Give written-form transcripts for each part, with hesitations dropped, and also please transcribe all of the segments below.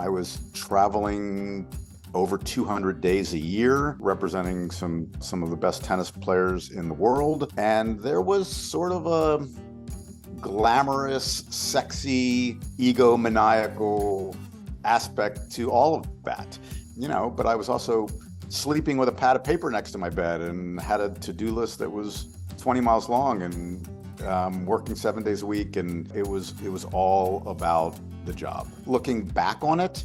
I was traveling over 200 days a year, representing some of the best tennis players in the world. And there was sort of a glamorous, sexy, egomaniacal aspect to all of that, but I was also sleeping with a pad of paper next to my bed and had a to-do list that was 20 miles long and working 7 days a week. And it was all about the job. Looking back on it,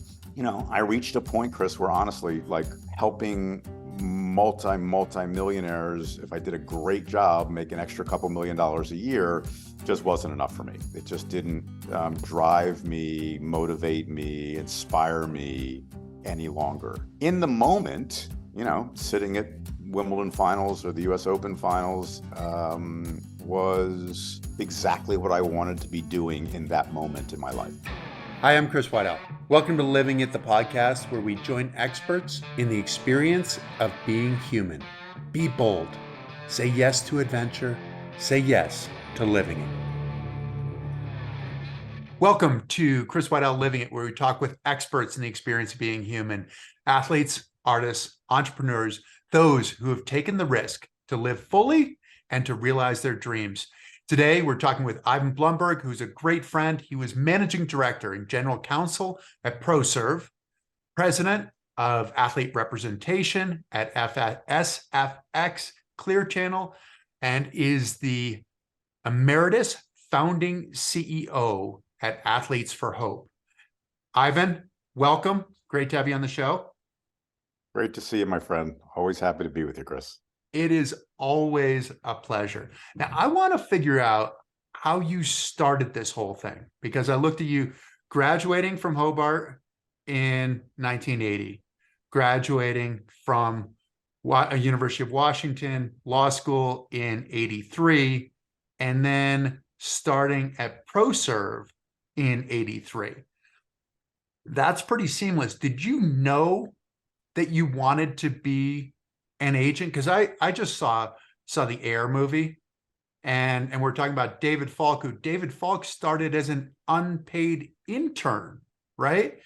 I reached a point, Chris, where honestly, like helping multi-millionaires, if I did a great job, make an extra couple $1 million a year, just wasn't enough for me. It just didn't drive me, motivate me, inspire me any longer. In the moment, sitting at Wimbledon finals or the US Open finals was exactly what I wanted to be doing in that moment in my life. Hi, I'm Chris Waddell. Welcome to Living It, the podcast where we join experts in the experience of being human. Be bold. Say yes to adventure. Say yes to living it. Welcome to Chris Waddell Living It, where we talk with experts in the experience of being human. Athletes, artists, entrepreneurs, those who have taken the risk to live fully and to realize their dreams. Today, we're talking with Ivan Blumberg, who's a great friend. He was managing director and general counsel at ProServe, president of athlete representation at SFX Clear Channel, and is the emeritus founding CEO at Athletes for Hope. Ivan, welcome. Great to have you on the show. Great to see you, my friend. Always happy to be with you, Chris. It is always a pleasure. Now, I want to figure out how you started this whole thing, because I looked at you graduating from Hobart in 1980, graduating from University of Washington Law School in 83, and then starting at ProServe in 83. That's pretty seamless. Did you know that you wanted to be an agent? Because I just saw the Air movie, and we're talking about David Falk, who David Falk started as an unpaid intern, right,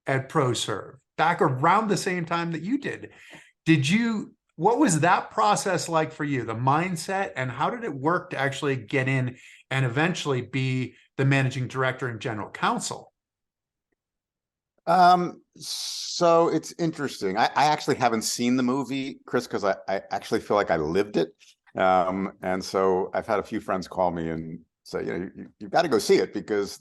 at ProServe back around the same time that you did. What was that process like for you, the mindset, and how did it work to actually get in and eventually be the managing director and general counsel? So it's interesting. I actually haven't seen the movie, Chris, because I actually feel like I lived it. And so I've had a few friends call me and say, you've got to go see it because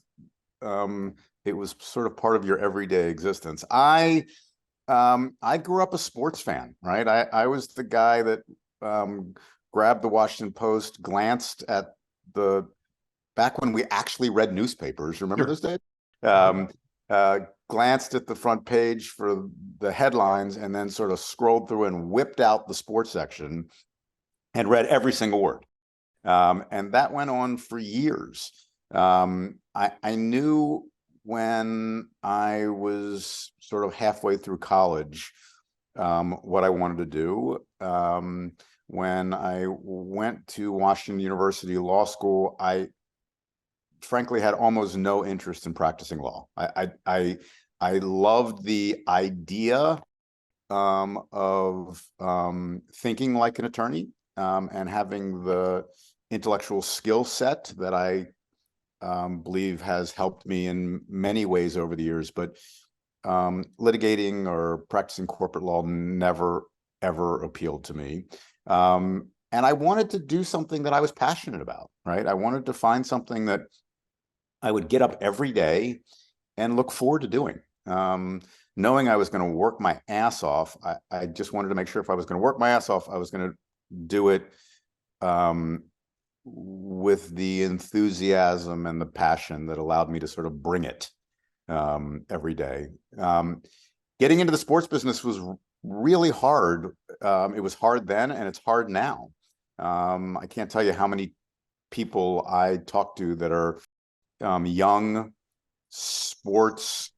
it was sort of part of your everyday existence. I grew up a sports fan, right? I was the guy that grabbed the Washington Post, glanced at back when we actually read newspapers. Remember those days? Glanced at the front page for the headlines and then sort of scrolled through and whipped out the sports section and read every single word. And that went on for years. I knew when I was sort of halfway through college what I wanted to do. When I went to Washington University Law School, I frankly had almost no interest in practicing law. I loved the idea of thinking like an attorney and having the intellectual skill set that I believe has helped me in many ways over the years. But litigating or practicing corporate law never, ever appealed to me. And I wanted to do something that I was passionate about, right? I wanted to find something that I would get up every day and look forward to doing. Knowing I was going to work my ass off, I just wanted to make sure if I was going to work my ass off, I was going to do it with the enthusiasm and the passion that allowed me to sort of bring it every day. Getting into the sports business was really hard. It was hard then, and it's hard now. I can't tell you how many people I talk to that are young, sports,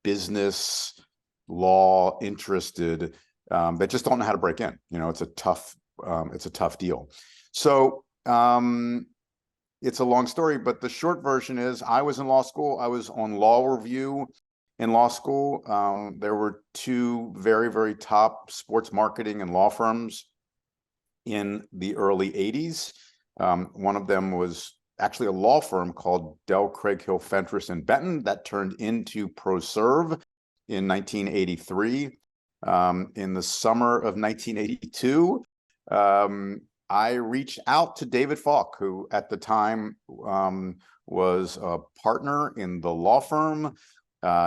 business, law interested, that just don't know how to break in. It's a tough deal. So it's a long story, but the short version is I was in law school. I was on law review in law school. There were two very, very top sports marketing and law firms in the early 80s. One of them was actually a law firm called Dell, Craig Hill, Fentress and Benton that turned into ProServe in 1983. In the summer of 1982, I reached out to David Falk, who at the time was a partner in the law firm.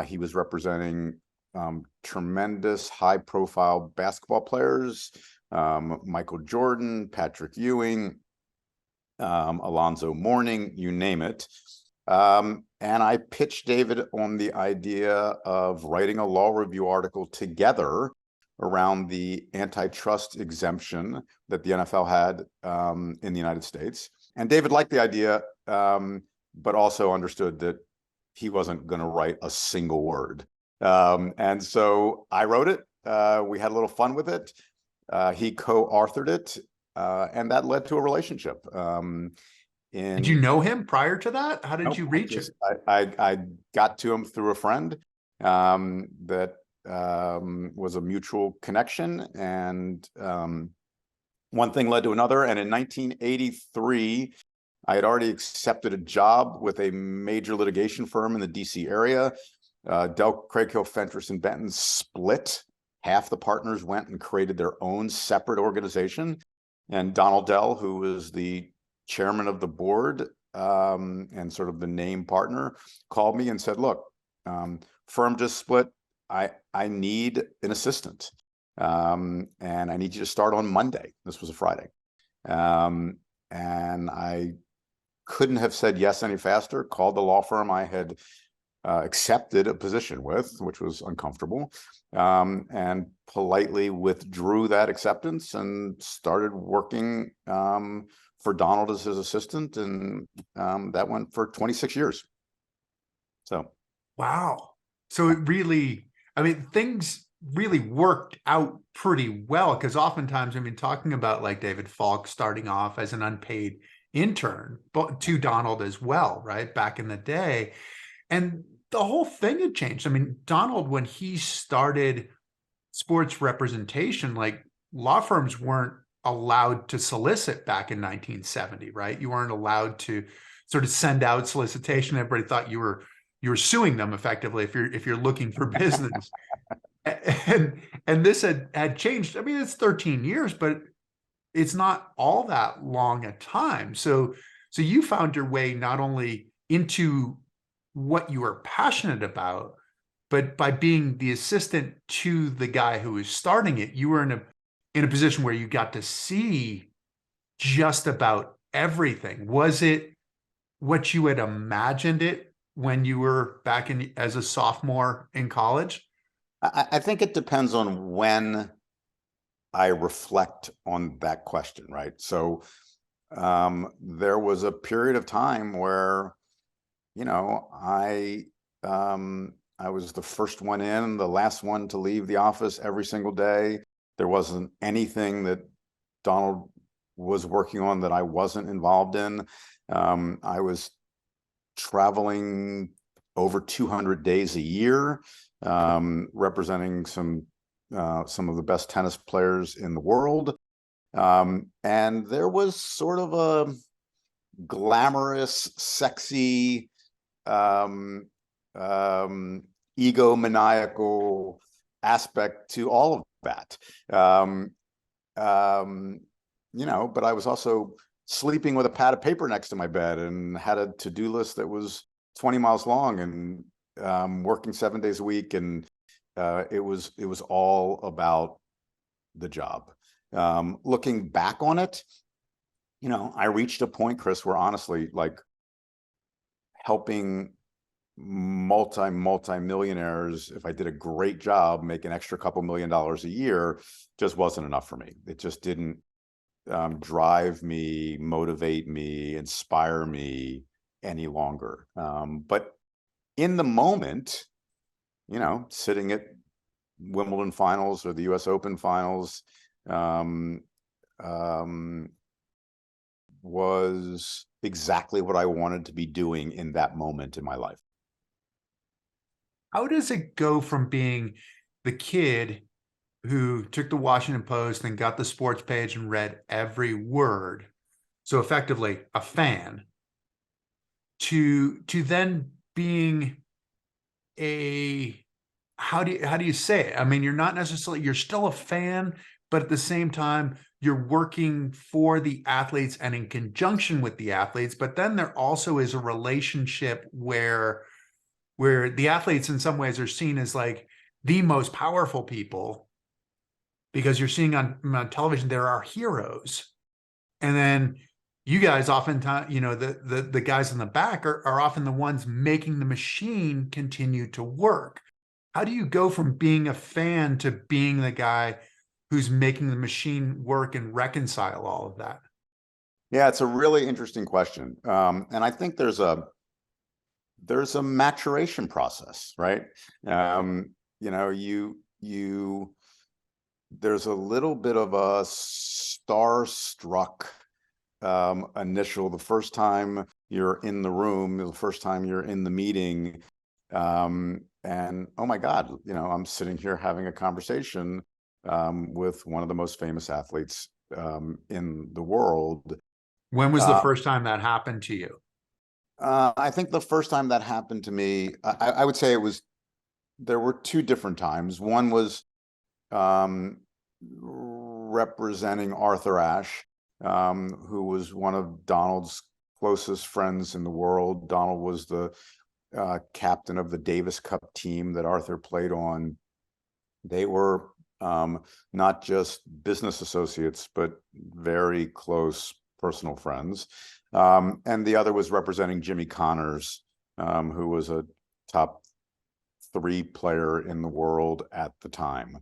He was representing tremendous high-profile basketball players, Michael Jordan, Patrick Ewing, Alonzo, Mourning, you name it. And I pitched David on the idea of writing a law review article together around the antitrust exemption that the NFL had in the United States. And David liked the idea, but also understood that he wasn't going to write a single word. And so I wrote it. We had a little fun with it. He co-authored it, and that led to a relationship. Did you know him prior to that? How did you reach him? I got to him through a friend that was a mutual connection, and one thing led to another. And in 1983, I had already accepted a job with a major litigation firm in the DC area. Dell, Craig Hill, Fentress and Benton split. Half the partners went and created their own separate organization. And Donald Dell, who was the chairman of the board and sort of the name partner, called me and said, look, firm just split. I need an assistant. And I need you to start on Monday. This was a Friday. And I couldn't have said yes any faster, called the law firm I had accepted a position with, which was uncomfortable, and politely withdrew that acceptance and started working for Donald as his assistant. And that went for 26 years. So. Wow. So it really, I mean, things really worked out pretty well, because oftentimes, I mean, talking about like David Falk starting off as an unpaid intern, but to Donald as well, right? Back in the day. And the whole thing had changed. I mean, Donald, when he started sports representation, like law firms weren't allowed to solicit back in 1970, right? You weren't allowed to sort of send out solicitation. Everybody thought you were suing them effectively if you're looking for business. and this had changed. I mean, it's 13 years, but it's not all that long a time. So you found your way not only into what you were passionate about, but by being the assistant to the guy who was starting it, you were in a position where you got to see just about everything. Was it what you had imagined it when you were back in as a sophomore in college? I think it depends on when I reflect on that question, right? So there was a period of time where, you know, I was the first one in, the last one to leave the office every single day. There wasn't anything that Donald was working on that I wasn't involved in. I was traveling over 200 days a year, representing some of the best tennis players in the world. And there was sort of a glamorous, sexy, egomaniacal aspect to all of that. You know, but I was also sleeping with a pad of paper next to my bed and had a to-do list that was 20 miles long, and working 7 days a week. And it was all about the job. Looking back on it, you know, I reached a point, Chris, where honestly, like, helping multi-millionaires, if I did a great job, make an extra couple $1 million a year, just wasn't enough for me. It just didn't drive me, motivate me, inspire me any longer. But in the moment, you know, sitting at Wimbledon finals or the US Open finals was exactly what I wanted to be doing in that moment in my life. How does it go from being the kid who took the Washington Post and got the sports page and read every word, so effectively a fan, to then being a, how do you say it? I mean, you're not necessarily, you're still a fan, but at the same time, you're working for the athletes and in conjunction with the athletes. But then there also is a relationship where the athletes in some ways are seen as like the most powerful people, because you're seeing on television, there are heroes. And then you guys oftentimes, the guys in the back are often the ones making the machine continue to work. How do you go from being a fan to being the guy who's making the machine work and reconcile all of that? Yeah, it's a really interesting question. And I think there's a maturation process, right? There's a little bit of a starstruck initial, the first time you're in the room, the first time you're in the meeting, and oh my God, I'm sitting here having a conversation with one of the most famous athletes in the world. When was the first time that happened to you? I think the first time that happened to me, I would say there were two different times. One was representing Arthur Ashe, who was one of Donald's closest friends in the world. Donald was the captain of the Davis Cup team that Arthur played on. They were not just business associates, but very close personal friends. And the other was representing Jimmy Connors, who was a top 3 player in the world at the time.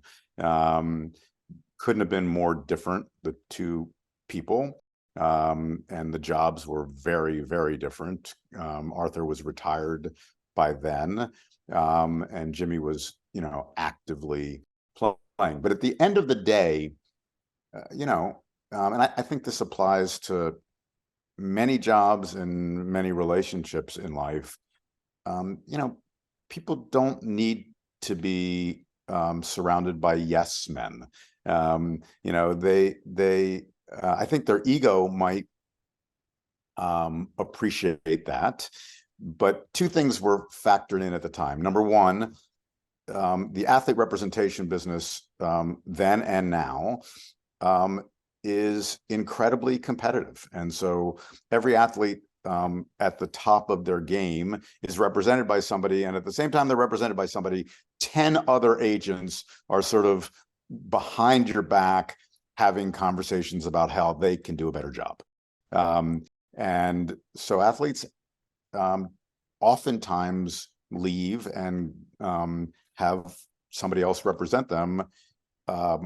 Couldn't have been more different, the two people. And the jobs were very, very different. Arthur was retired by then, and Jimmy was, actively playing. But at the end of the day, and I think this applies to many jobs and many relationships in life. People don't need to be surrounded by yes men. I think their ego might appreciate that, but two things were factored in at the time. Number one, the athlete representation business then and now is incredibly competitive. And so every athlete at the top of their game is represented by somebody, and at the same time they're represented by somebody, 10 other agents are sort of behind your back having conversations about how they can do a better job. And so athletes oftentimes leave and have somebody else represent them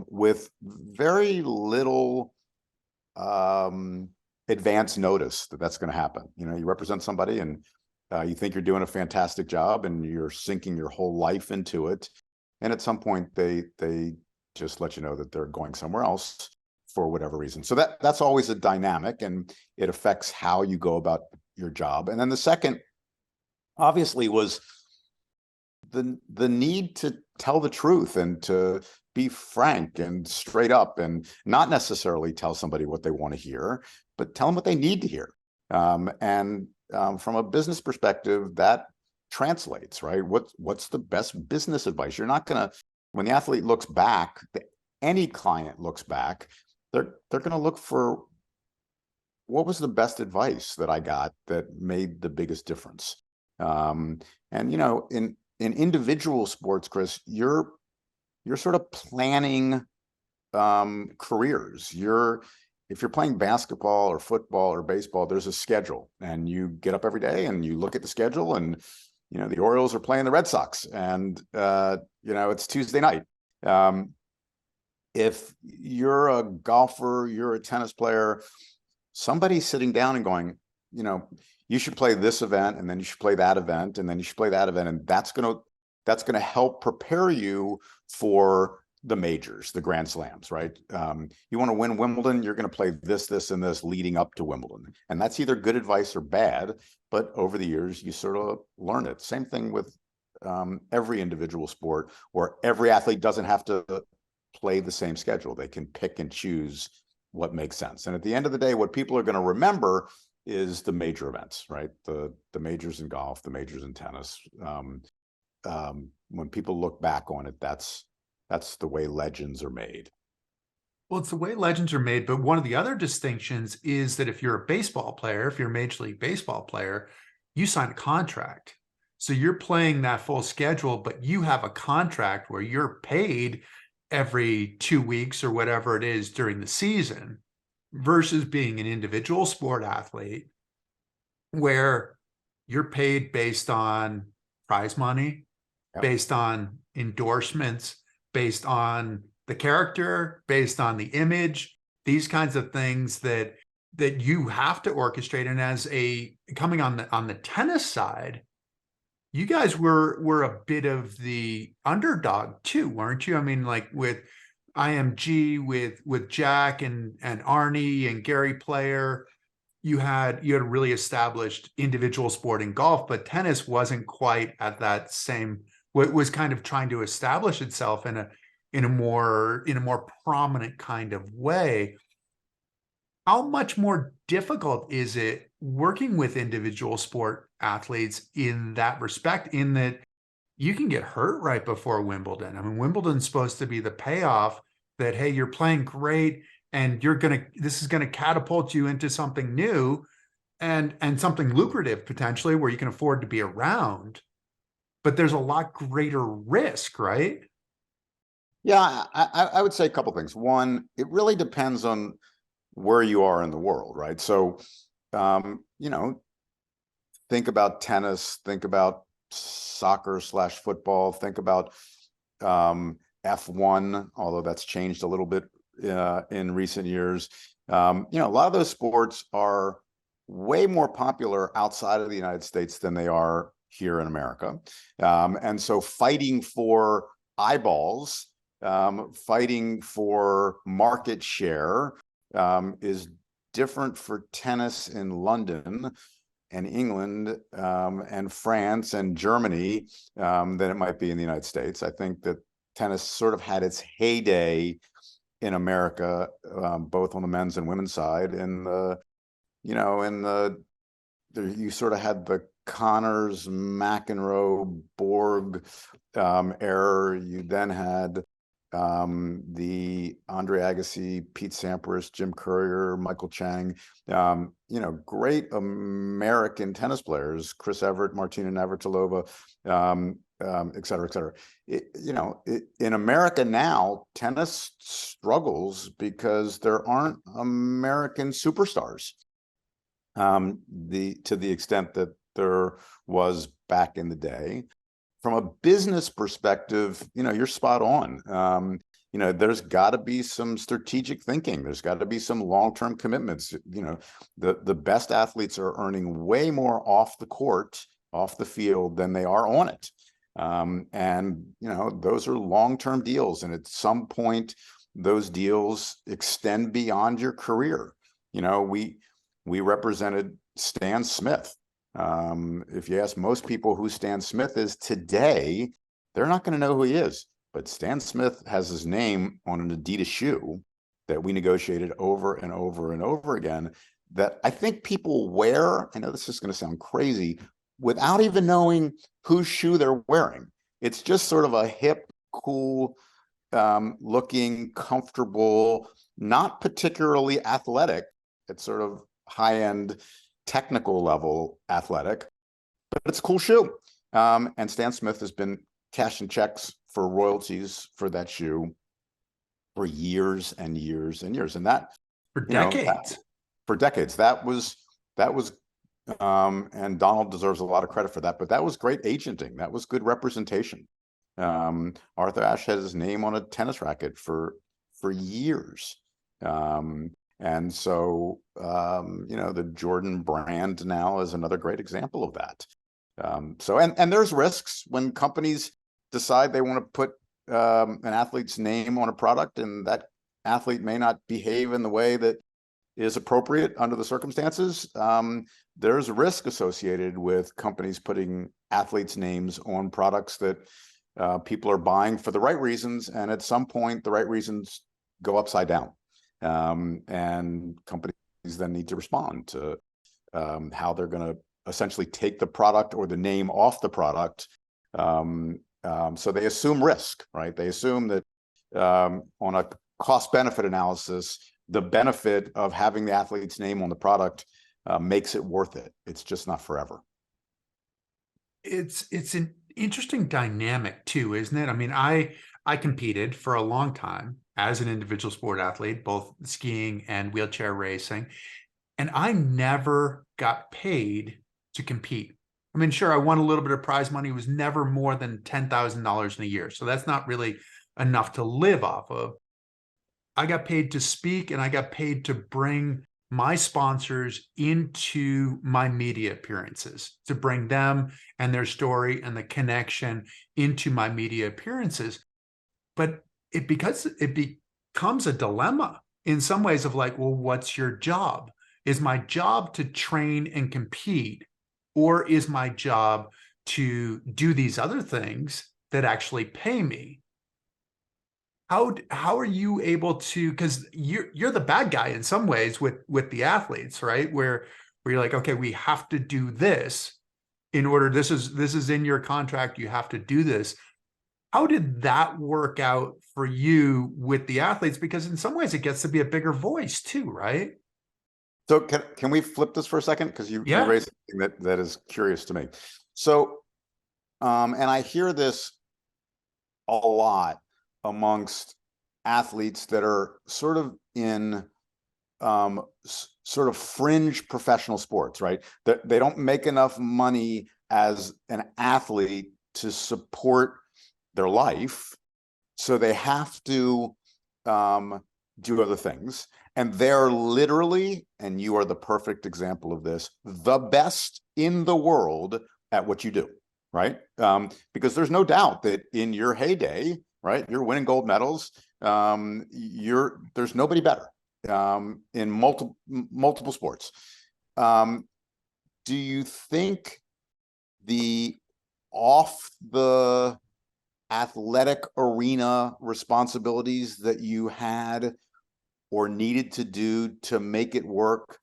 with very little advance notice that that's going to happen. You represent somebody and you think you're doing a fantastic job and you're sinking your whole life into it. And at some point they just let you know that they're going somewhere else for whatever reason. So that's always a dynamic, and it affects how you go about your job. And then the second, obviously, was the need to tell the truth and to be frank and straight up, and not necessarily tell somebody what they want to hear, but tell them what they need to hear. And from a business perspective, that translates, right? What's the best business advice? You're not going to, when the athlete looks back, any client looks back, they're going to look for, what was the best advice that I got that made the biggest difference? And in individual sports, Chris, you're sort of planning careers. If you're playing basketball or football or baseball, there's a schedule, and you get up every day and you look at the schedule, and the Orioles are playing the Red Sox, and it's Tuesday night. If you're a golfer, you're a tennis player, somebody's sitting down and going, you should play this event, and then you should play that event, and then you should play that event, and that's going to help prepare you for the majors, the Grand Slams, right? You want to win Wimbledon, you're going to play this, this, and this leading up to Wimbledon. And that's either good advice or bad, but over the years, you sort of learn it. Same thing with every individual sport, or every athlete doesn't have to play the same schedule. They can pick and choose what makes sense. And at the end of the day, what people are going to remember is the major events, right? The majors in golf, the majors in tennis. When people look back on it, that's the way legends are made. Well, it's the way legends are made, but one of the other distinctions is that if you're a baseball player, if you're a Major League Baseball player, you sign a contract. So you're playing that full schedule, but you have a contract where you're paid every 2 weeks or whatever it is during the season, versus being an individual sport athlete where you're paid based on prize money, Yep. based on endorsements, based on the character, based on the image, these kinds of things that you have to orchestrate. And as a coming on the tennis side, you guys were a bit of the underdog too, weren't you? I mean, like with IMG, with Jack and Arnie and Gary Player, you had a really established individual sport in golf, but tennis wasn't quite at that same, was kind of trying to establish itself in a more prominent kind of way. How much more difficult is it working with individual sport athletes in that respect, in that you can get hurt right before Wimbledon? I mean, Wimbledon's supposed to be the payoff that, hey, you're playing great and this is going to catapult you into something new and something lucrative potentially where you can afford to be around, but there's a lot greater risk, right? Yeah, I would say a couple things. One, it really depends on where you are in the world, right? So, think about tennis, think about soccer/football, think about F1, although that's changed a little bit in recent years. A lot of those sports are way more popular outside of the United States than they are here in America. And so fighting for eyeballs, fighting for market share is different for tennis in London and England and France and Germany than it might be in the United States. I think that tennis sort of had its heyday in America, both on the men's and women's side. You sort of had the Connors, McEnroe, Borg era. You then had the Andre Agassi, Pete Sampras, Jim Courier, Michael Chang, great American tennis players, Chris Evert, Martina Navratilova, et cetera, et cetera. In America now, tennis struggles because there aren't American superstars to the extent that there was back in the day. From a business perspective, you're spot on. There's got to be some strategic thinking. There's got to be some long-term commitments. The best athletes are earning way more off the court, off the field, than they are on it. Those are long-term deals. And at some point, those deals extend beyond your career. We represented Stan Smith. If you ask most people who Stan Smith is today, they're not going to know who he is. But Stan Smith has his name on an Adidas shoe that we negotiated over and over and over again, that I think people wear. I know this is going to sound crazy, without even knowing whose shoe they're wearing. It's just sort of a hip, cool looking, comfortable, not particularly athletic. It's sort of high-end, technical level athletic, but it's a cool shoe. And Stan Smith has been cashing checks for royalties for that shoe for years and years and years. And that For decades. For decades. That was and Donald deserves a lot of credit for that, but that was great agenting. That was good representation. Arthur Ashe had his name on a tennis racket for years. And so, the Jordan brand now is another great example of that. And there's risks when companies decide they want to put an athlete's name on a product, and that athlete may not behave in the way that is appropriate under the circumstances. There's risk associated with companies putting athletes' names on products that people are buying for the right reasons, and at some point, the right reasons go upside down, and companies then need to respond to how they're going to essentially take the product or the name off the product. So they assume risk, right? They assume that on a cost-benefit analysis, the benefit of having the athlete's name on the product makes it worth it. It's just not forever. It's an interesting dynamic too, isn't it? I mean, I competed for a long time as an individual sport athlete, both skiing and wheelchair racing, and I never got paid to compete. I mean, sure, I won a little bit of prize money. It was never more than $10,000 in a year. So that's not really enough to live off of. I got paid to speak, and I got paid to bring my sponsors into my media appearances, to bring them and their story and the connection into my media appearances. But it becomes a dilemma in some ways of like, well, what's your job? Is my job to train and compete, or is my job to do these other things that actually pay me? How are you able to, because you're the bad guy in some ways with the athletes, right? Where you're like, okay, we have to do this in order, this is in your contract, you have to do this. How did that work out for you with the athletes? Because in some ways it gets to be a bigger voice too, right? So can we flip this for a second? Because you raised something that is curious to me. So, and I hear this a lot amongst athletes that are sort of in sort of fringe professional sports, right? That they don't make enough money as an athlete to support their life, so they have to do other things. And they're literally, and you are the perfect example of this, the best in the world at what you do, right? Because there's no doubt that in your heyday, right, you're winning gold medals. There's nobody better in multiple sports. Do you think the off the athletic arena responsibilities that you had or needed to do to make it work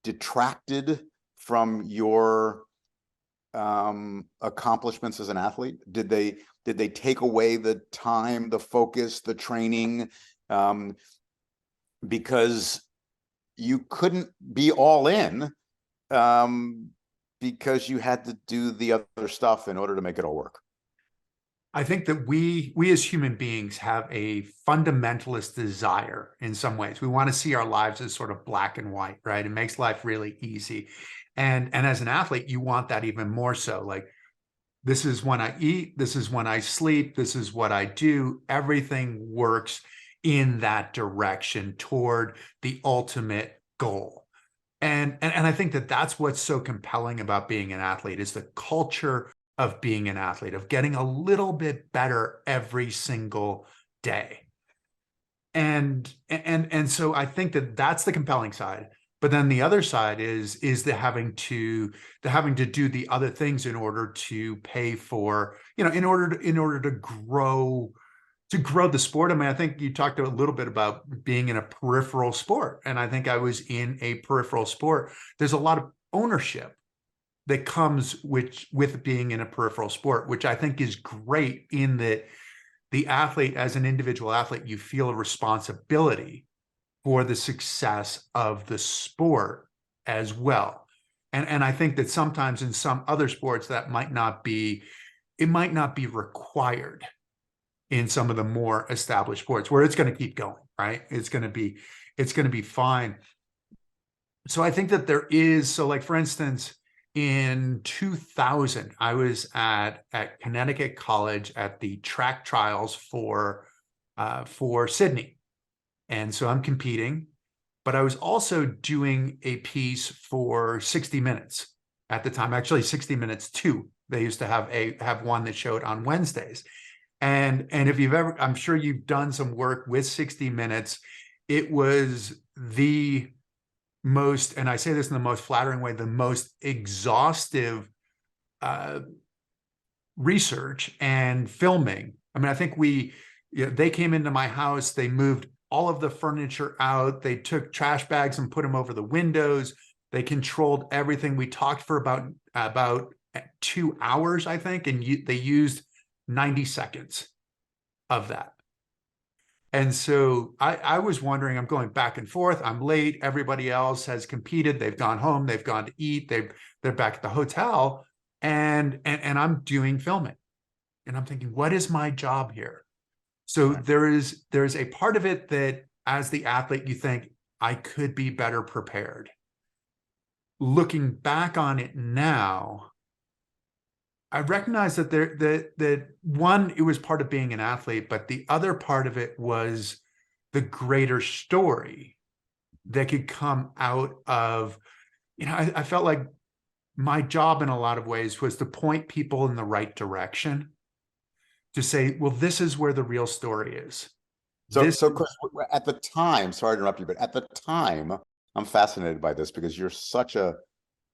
detracted from your accomplishments as an athlete? Did they take away the time, the focus, the training, because you couldn't be all in because you had to do the other stuff in order to make it all work? I think that we as human beings have a fundamentalist desire in some ways. We want to see our lives as sort of black and white, right? It makes life really easy. And as an athlete, you want that even more so. Like, this is when I eat, this is when I sleep, this is what I do. Everything works in that direction toward the ultimate goal. And I think that that's what's so compelling about being an athlete, is the culture of being an athlete, of getting a little bit better every single day. And so I think that that's the compelling side. But then the other side is the having to do the other things in order to pay for, in order to grow the sport. I mean, I think you talked a little bit about being in a peripheral sport, and I think I was in a peripheral sport. There's a lot of ownership that comes with being in a peripheral sport, which I think is great, in that the athlete, as an individual athlete, you feel a responsibility for the success of the sport as well. And I think that sometimes in some other sports that might not be required in some of the more established sports, where it's going to keep going, right? It's going to be fine. So I think that there is, so like, for instance, in 2000, I was at Connecticut College at the track trials for Sydney. And so I'm competing, but I was also doing a piece for 60 Minutes at the time, actually 60 Minutes 2. They used to have one that showed on Wednesdays. And if you've ever, I'm sure you've done some work with 60 Minutes, it was the most, and I say this in the most flattering way, the most exhaustive research and filming. I mean, I think they came into my house, they moved all of the furniture out, they took trash bags and put them over the windows, they controlled everything. We talked for about 2 hours, I think, and they used 90 seconds of that. And so I was wondering, I'm going back and forth, I'm late, everybody else has competed, they've gone home, they've gone to eat, they're back at the hotel, and I'm doing filming. And I'm thinking, what is my job here? So there's a part of it that as the athlete, you think, I could be better prepared. Looking back on it now, I recognize that that one, it was part of being an athlete, but the other part of it was the greater story that could come out of, I felt like my job in a lot of ways was to point people in the right direction, to say, well, this is where the real story is. So Chris, at the time, sorry to interrupt you, but at the time, I'm fascinated by this because you're such a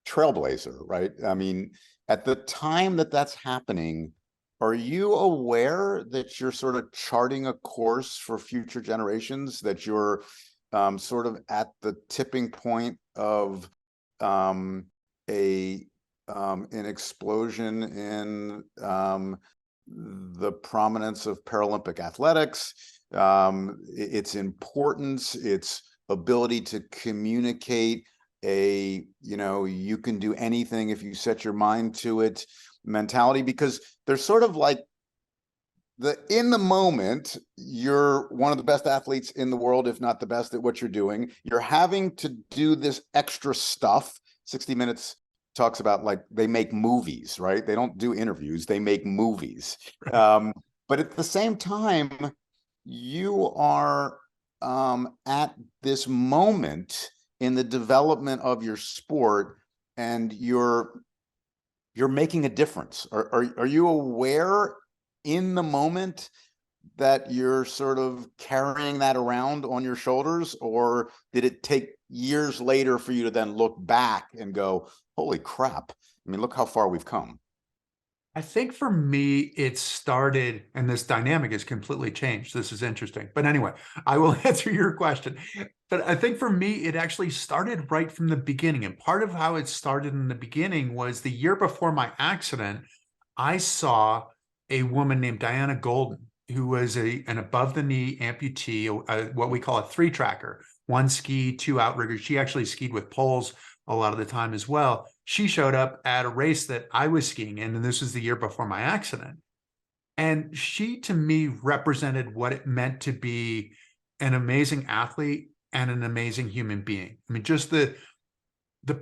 trailblazer, right? I mean, at the time that that's happening, are you aware that you're sort of charting a course for future generations, that you're sort of at the tipping point of an explosion in the prominence of Paralympic athletics, its importance, its ability to communicate you can do anything if you set your mind to it mentality? Because there's sort of like in the moment, you're one of the best athletes in the world, if not the best at what you're doing. You're having to do this extra stuff. 60 Minutes talks about, like, they make movies, right? They don't do interviews, they make movies. But at the same time, you are at this moment in the development of your sport, and you're making a difference. Are you aware in the moment that you're sort of carrying that around on your shoulders, or did it take years later for you to then look back and go, holy crap, I mean, look how far we've come? I think for me, it started, and this dynamic has completely changed. This is interesting. But anyway, I will answer your question. But I think for me, it actually started right from the beginning. And part of how it started in the beginning was the year before my accident, I saw a woman named Diana Golden, who was an above-the-knee amputee, what we call a three-tracker, one ski, two outriggers. She actually skied with poles a lot of the time as well. She showed up at a race that I was skiing in, and this was the year before my accident. And she, to me, represented what it meant to be an amazing athlete and an amazing human being. I mean, just the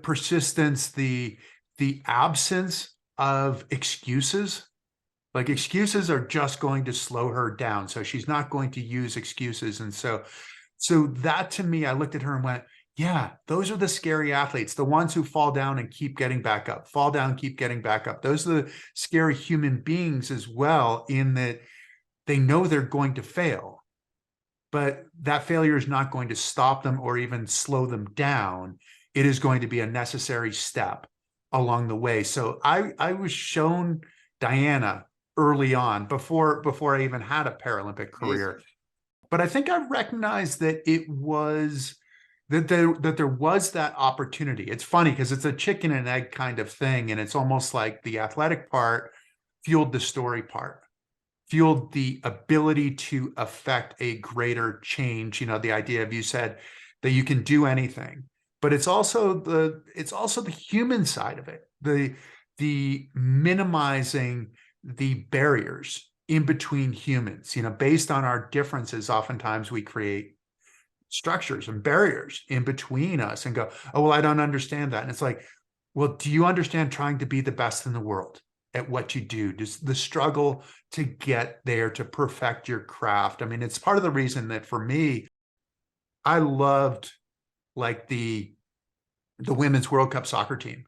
persistence, the absence of excuses. Like, excuses are just going to slow her down. So she's not going to use excuses. And so that, to me, I looked at her and went, yeah, those are the scary athletes, the ones who fall down and keep getting back up, fall down, keep getting back up. Those are the scary human beings as well, in that they know they're going to fail, but that failure is not going to stop them or even slow them down. It is going to be a necessary step along the way. So I was shown Diana early on, before I even had a Paralympic career. But I think I recognized that it was that there was that opportunity. It's funny because it's a chicken and egg kind of thing, and it's almost like the athletic part fueled the story part, fueled the ability to affect a greater change. The idea of, you said that you can do anything, but it's also the human side of it, the minimizing the barriers in between humans. Based on our differences, oftentimes we create structures and barriers in between us and go, oh, well, I don't understand that. And it's like, well, do you understand trying to be the best in the world at what you do? Just the struggle to get there, to perfect your craft. I mean, it's part of the reason that for me, I loved, like, the Women's World Cup soccer team.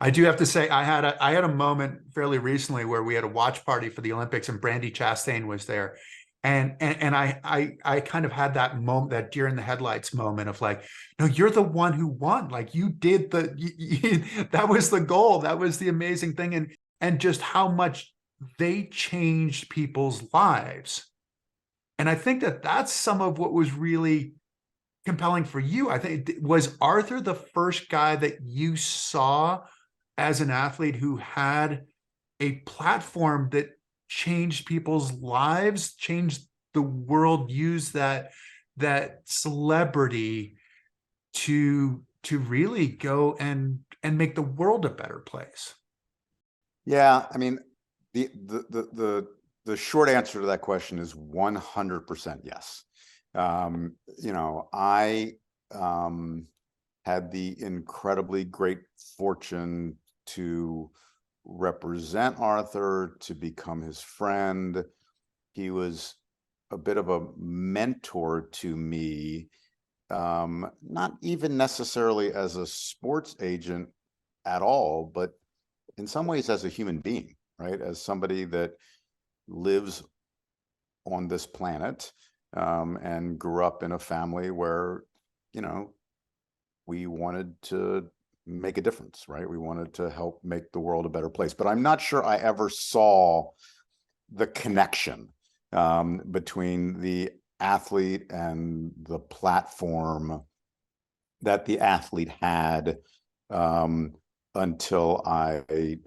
I do have to say, I had a moment fairly recently where we had a watch party for the Olympics, and Brandy Chastain was there. And I kind of had that moment, that deer in the headlights moment of like, no, you're the one who won. Like you did that was the goal. That was the amazing thing. And just how much they changed people's lives. And I think that that's some of what was really compelling for you. I think, was Arthur the first guy that you saw as an athlete who had a platform that changed people's lives, changed the world, used that celebrity to really go and make the world a better place? Yeah, I mean, the short answer to that question is 100% yes. You know, I had the incredibly great fortune to represent Arthur, to become his friend. He was a bit of a mentor to me, not even necessarily as a sports agent at all, but in some ways as a human being, right? As somebody that lives on this planet, and grew up in a family where, you know, we wanted to make a difference, right? We wanted to help make the world a better place. But I'm not sure I ever saw the connection between the athlete and the platform that the athlete had, until I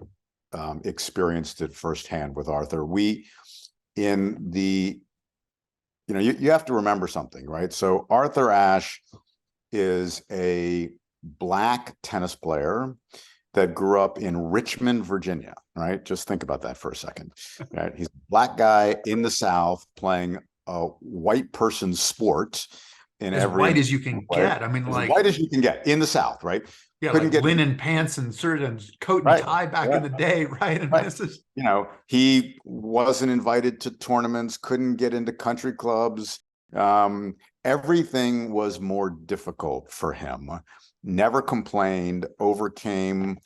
experienced it firsthand with Arthur. You have to remember something, right? So Arthur Ashe is a Black tennis player that grew up in Richmond, Virginia, right? Just think about that for a second, right? He's a Black guy in the South playing a white person's sport in As every white as you can way. get. I mean, As like, white as you can get in the South, right? yeah, Couldn't like get linen pants and shirt and coat and right. tie back Yeah. in the day, right? And Right. this is, You know, he wasn't invited to tournaments, couldn't get into country clubs. Everything was more difficult for him. Never complained, overcame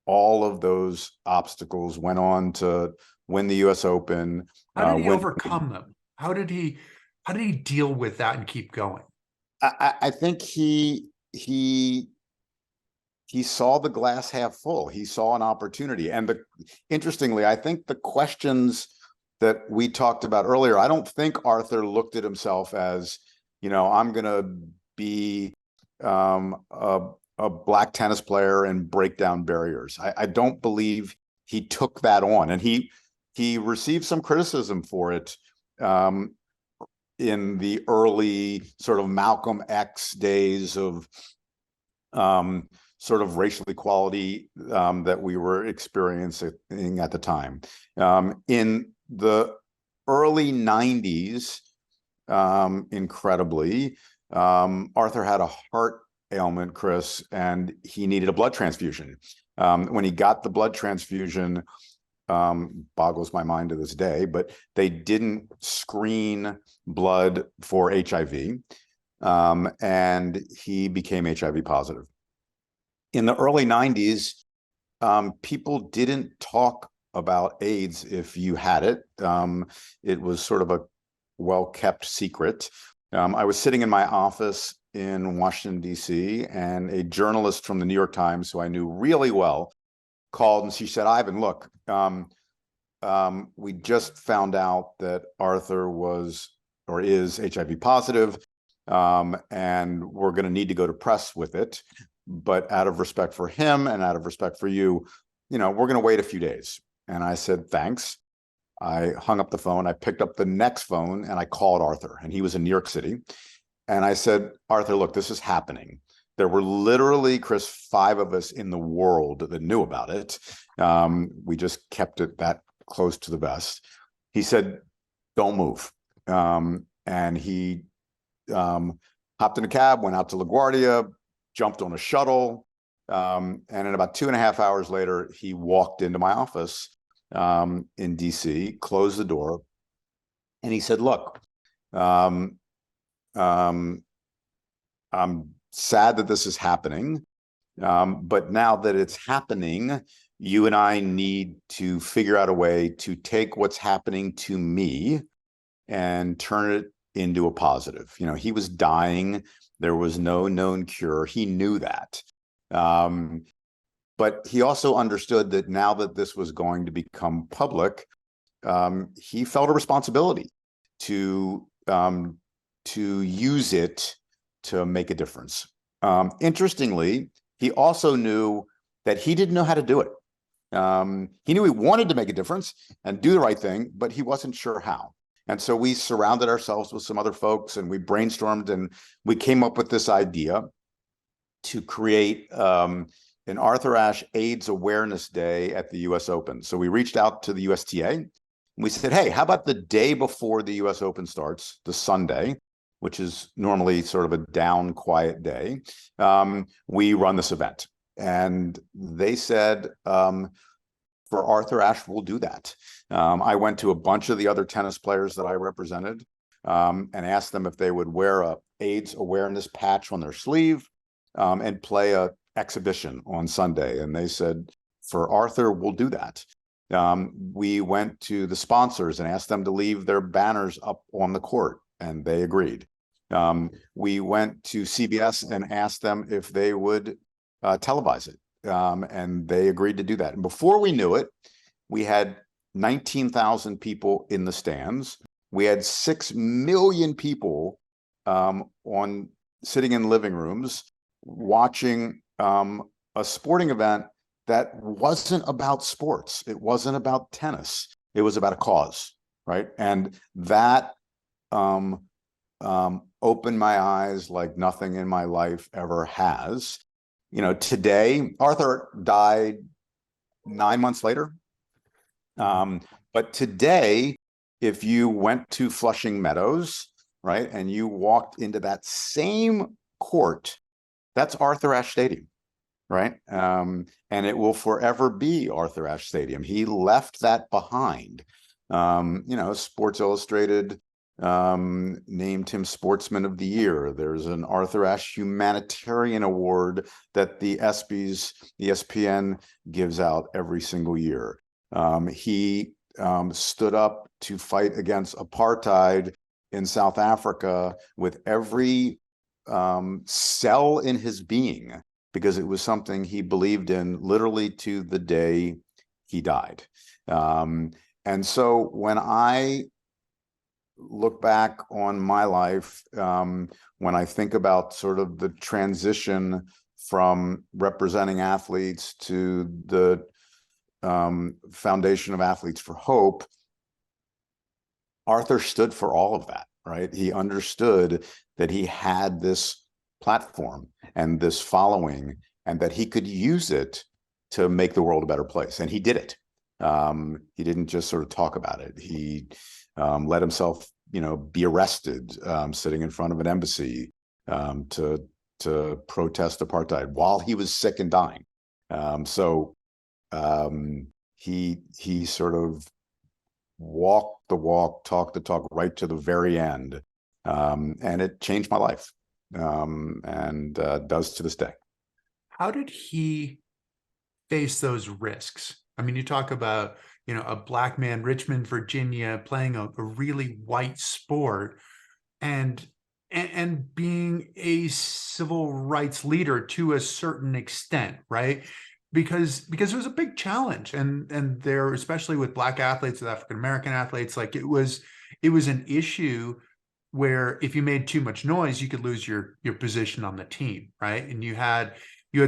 all of those obstacles, went on to win the US Open. how did he overcome them? How did he deal with that and keep going? I think he saw the glass half full. He saw an opportunity. And interestingly, I think the questions that we talked about earlier, I don't think Arthur looked at himself as, you know, I'm going to be a Black tennis player and break down barriers. I don't believe he took that on, and he received some criticism for it in the early sort of Malcolm X days of sort of racial equality that we were experiencing at the time. In the early 90s, incredibly, Arthur had a heart ailment, Chris, and he needed a blood transfusion. When he got the blood transfusion, boggles my mind to this day, but they didn't screen blood for HIV, and he became HIV positive. In the early 90s, people didn't talk about AIDS if you had it. It was sort of a well-kept secret. I was sitting in my office in Washington, D.C., and a journalist from the New York Times, who I knew really well, called, and she said, Ivan, look, we just found out that Arthur was or is HIV positive, and we're going to need to go to press with it. But out of respect for him and out of respect for you, you know, we're going to wait a few days. And I said, thanks. I hung up the phone. I picked up the next phone and I called Arthur, and he was in New York City. And I said, Arthur, look, this is happening. There were literally, Chris, 5 of us in the world that knew about it. We just kept it that close to the vest. He said, don't move. And he hopped in a cab, went out to LaGuardia, jumped on a shuttle. And in about 2.5 hours later, he walked into my office in DC, closed the door, and he said, look, I'm sad that this is happening, but now that it's happening, you and I need to figure out a way to take what's happening to me and turn it into a positive. You know, he was dying. There was no known cure. He knew that. But he also understood that now that this was going to become public, he felt a responsibility to use it to make a difference. Interestingly, he also knew that he didn't know how to do it. He knew he wanted to make a difference and do the right thing, but he wasn't sure how. And so we surrounded ourselves with some other folks, and we brainstormed, and we came up with this idea to create an Arthur Ashe AIDS Awareness Day at the US Open. So we reached out to the USTA. And we said, hey, how about the day before the US Open starts, the Sunday, which is normally sort of a down, quiet day, we run this event. And they said, for Arthur Ashe, we'll do that. I went to a bunch of the other tennis players that I represented and asked them if they would wear a AIDS awareness patch on their sleeve and play a exhibition on Sunday. And they said, for Arthur, we'll do that. We went to the sponsors and asked them to leave their banners up on the court, and they agreed. We went to CBS and asked them if they would televise it, and they agreed to do that. And before we knew it, we had 19,000 people in the stands. We had 6 million people sitting in living rooms watching a sporting event that wasn't about sports. It wasn't about tennis. It was about a cause, right? And that opened my eyes like nothing in my life ever has. You know, today, Arthur died 9 months later. But today, if you went to Flushing Meadows, right, and you walked into that same court, that's Arthur Ashe Stadium, right? And it will forever be Arthur Ashe Stadium. He left that behind. You know, Sports Illustrated named him Sportsman of the Year. There's an Arthur Ashe Humanitarian Award that the ESPN gives out every single year. He stood up to fight against apartheid in South Africa with every cell in his being, because it was something he believed in literally to the day he died. And so when I look back on my life, when I think about sort of the transition from representing athletes to the Foundation of Athletes for Hope, Arthur stood for all of that, right? He understood that he had this platform and this following, and that he could use it to make the world a better place. And he did it. He didn't just sort of talk about it. He let himself, you know, be arrested, sitting in front of an embassy to protest apartheid while he was sick and dying. So he sort of walked the walk, talked the talk right to the very end. And it changed my life, and does to this day. How did he face those risks? I mean, you talk about, you know, a black man, Richmond, Virginia, playing a really white sport, and being a civil rights leader to a certain extent, right? Because it was a big challenge, and there, especially with black athletes, with African American athletes, like it was an issue where if you made too much noise, you could lose your position on the team, right? And you had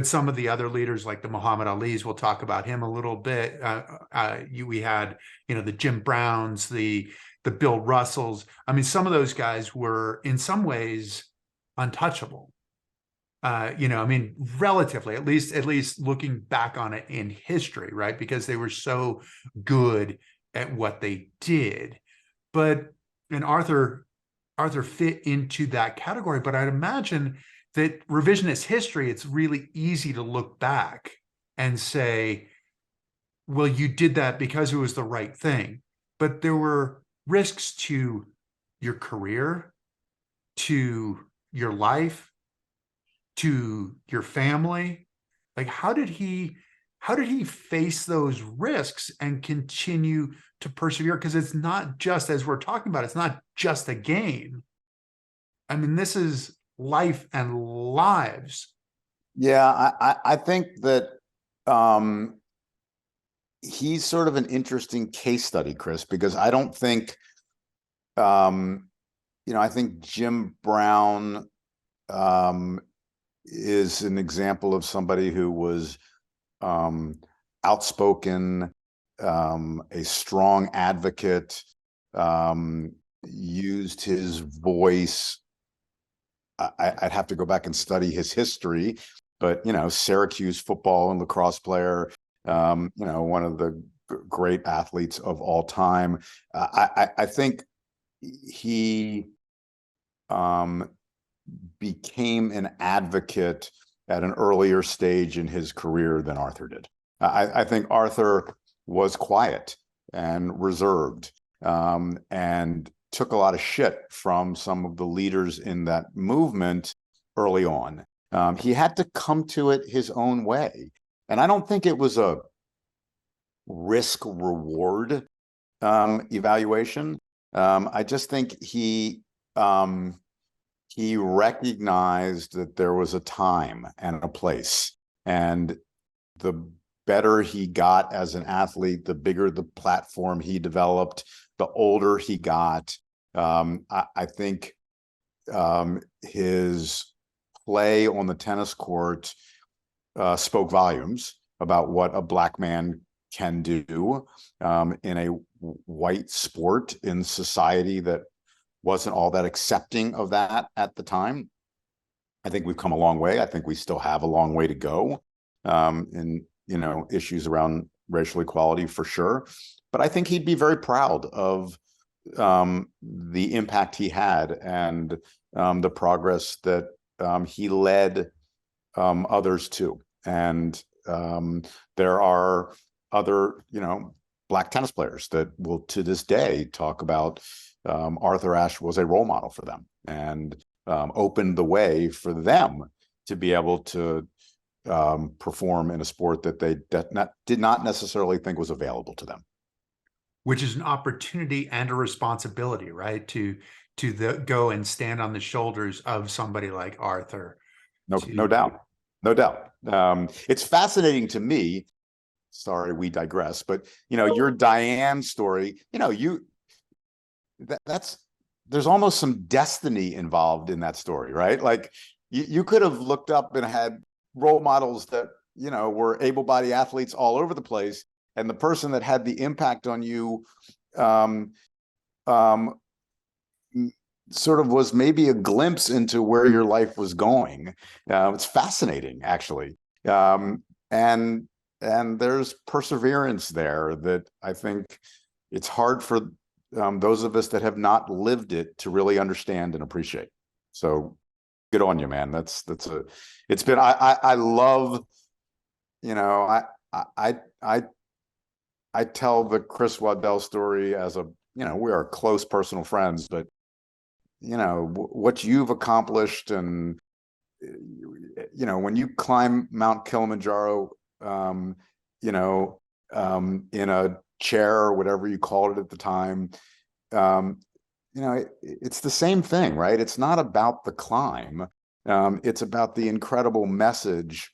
some of the other leaders like the Muhammad Ali's. We'll talk about him a little bit. We had, you know, the Jim Browns, the Bill Russells. I mean, some of those guys were in some ways untouchable. You know, I mean, relatively, at least looking back on it in history, right? Because they were so good at what they did. And Arthur fit into that category. But I'd imagine that revisionist history, it's really easy to look back and say, well, you did that because it was the right thing. But there were risks to your career, to your life, to your family. Like, how did he how did he face those risks and continue to persevere? Because it's not just, as we're talking about, it's not just a game. I mean, this is life and lives. Yeah, I think that he's sort of an interesting case study, Chris, because I don't think I think Jim Brown is an example of somebody who was outspoken, a strong advocate, used his voice. I'd have to go back and study his history, but Syracuse football and lacrosse player, one of the great athletes of all time. I think he became an advocate at an earlier stage in his career than Arthur did. I think Arthur was quiet and reserved, and took a lot of shit from some of the leaders in that movement early on. He had to come to it his own way. And I don't think it was a risk reward evaluation. I just think he recognized that there was a time and a place, and the better he got as an athlete, the bigger the platform he developed, the older he got. I think his play on the tennis court spoke volumes about what a black man can do in a white sport in society that wasn't all that accepting of that at the time. I think we've come a long way. I think we still have a long way to go in issues around racial equality, for sure. But I think he'd be very proud of the impact he had and the progress that he led others to. And there are other, black tennis players that will to this day talk about Arthur Ashe was a role model for them and opened the way for them to be able to perform in a sport that they did not necessarily think was available to them. Which is an opportunity and a responsibility, right? To go and stand on the shoulders of somebody like Arthur. No doubt. It's fascinating to me. Sorry, we digress, but your Diane story, there's almost some destiny involved in that story, right? Like you could have looked up and had role models that were able-bodied athletes all over the place, and the person that had the impact on you sort of was maybe a glimpse into where your life was going. It's fascinating, actually. And there's perseverance there that I think it's hard for those of us that have not lived it to really understand and appreciate. So good on you, man. I love, I tell the Chris Waddell story as we are close personal friends, but what you've accomplished, and when you climb Mount Kilimanjaro, in a chair or whatever you called it at the time, it's the same thing, right? It's not about the climb. It's about the incredible message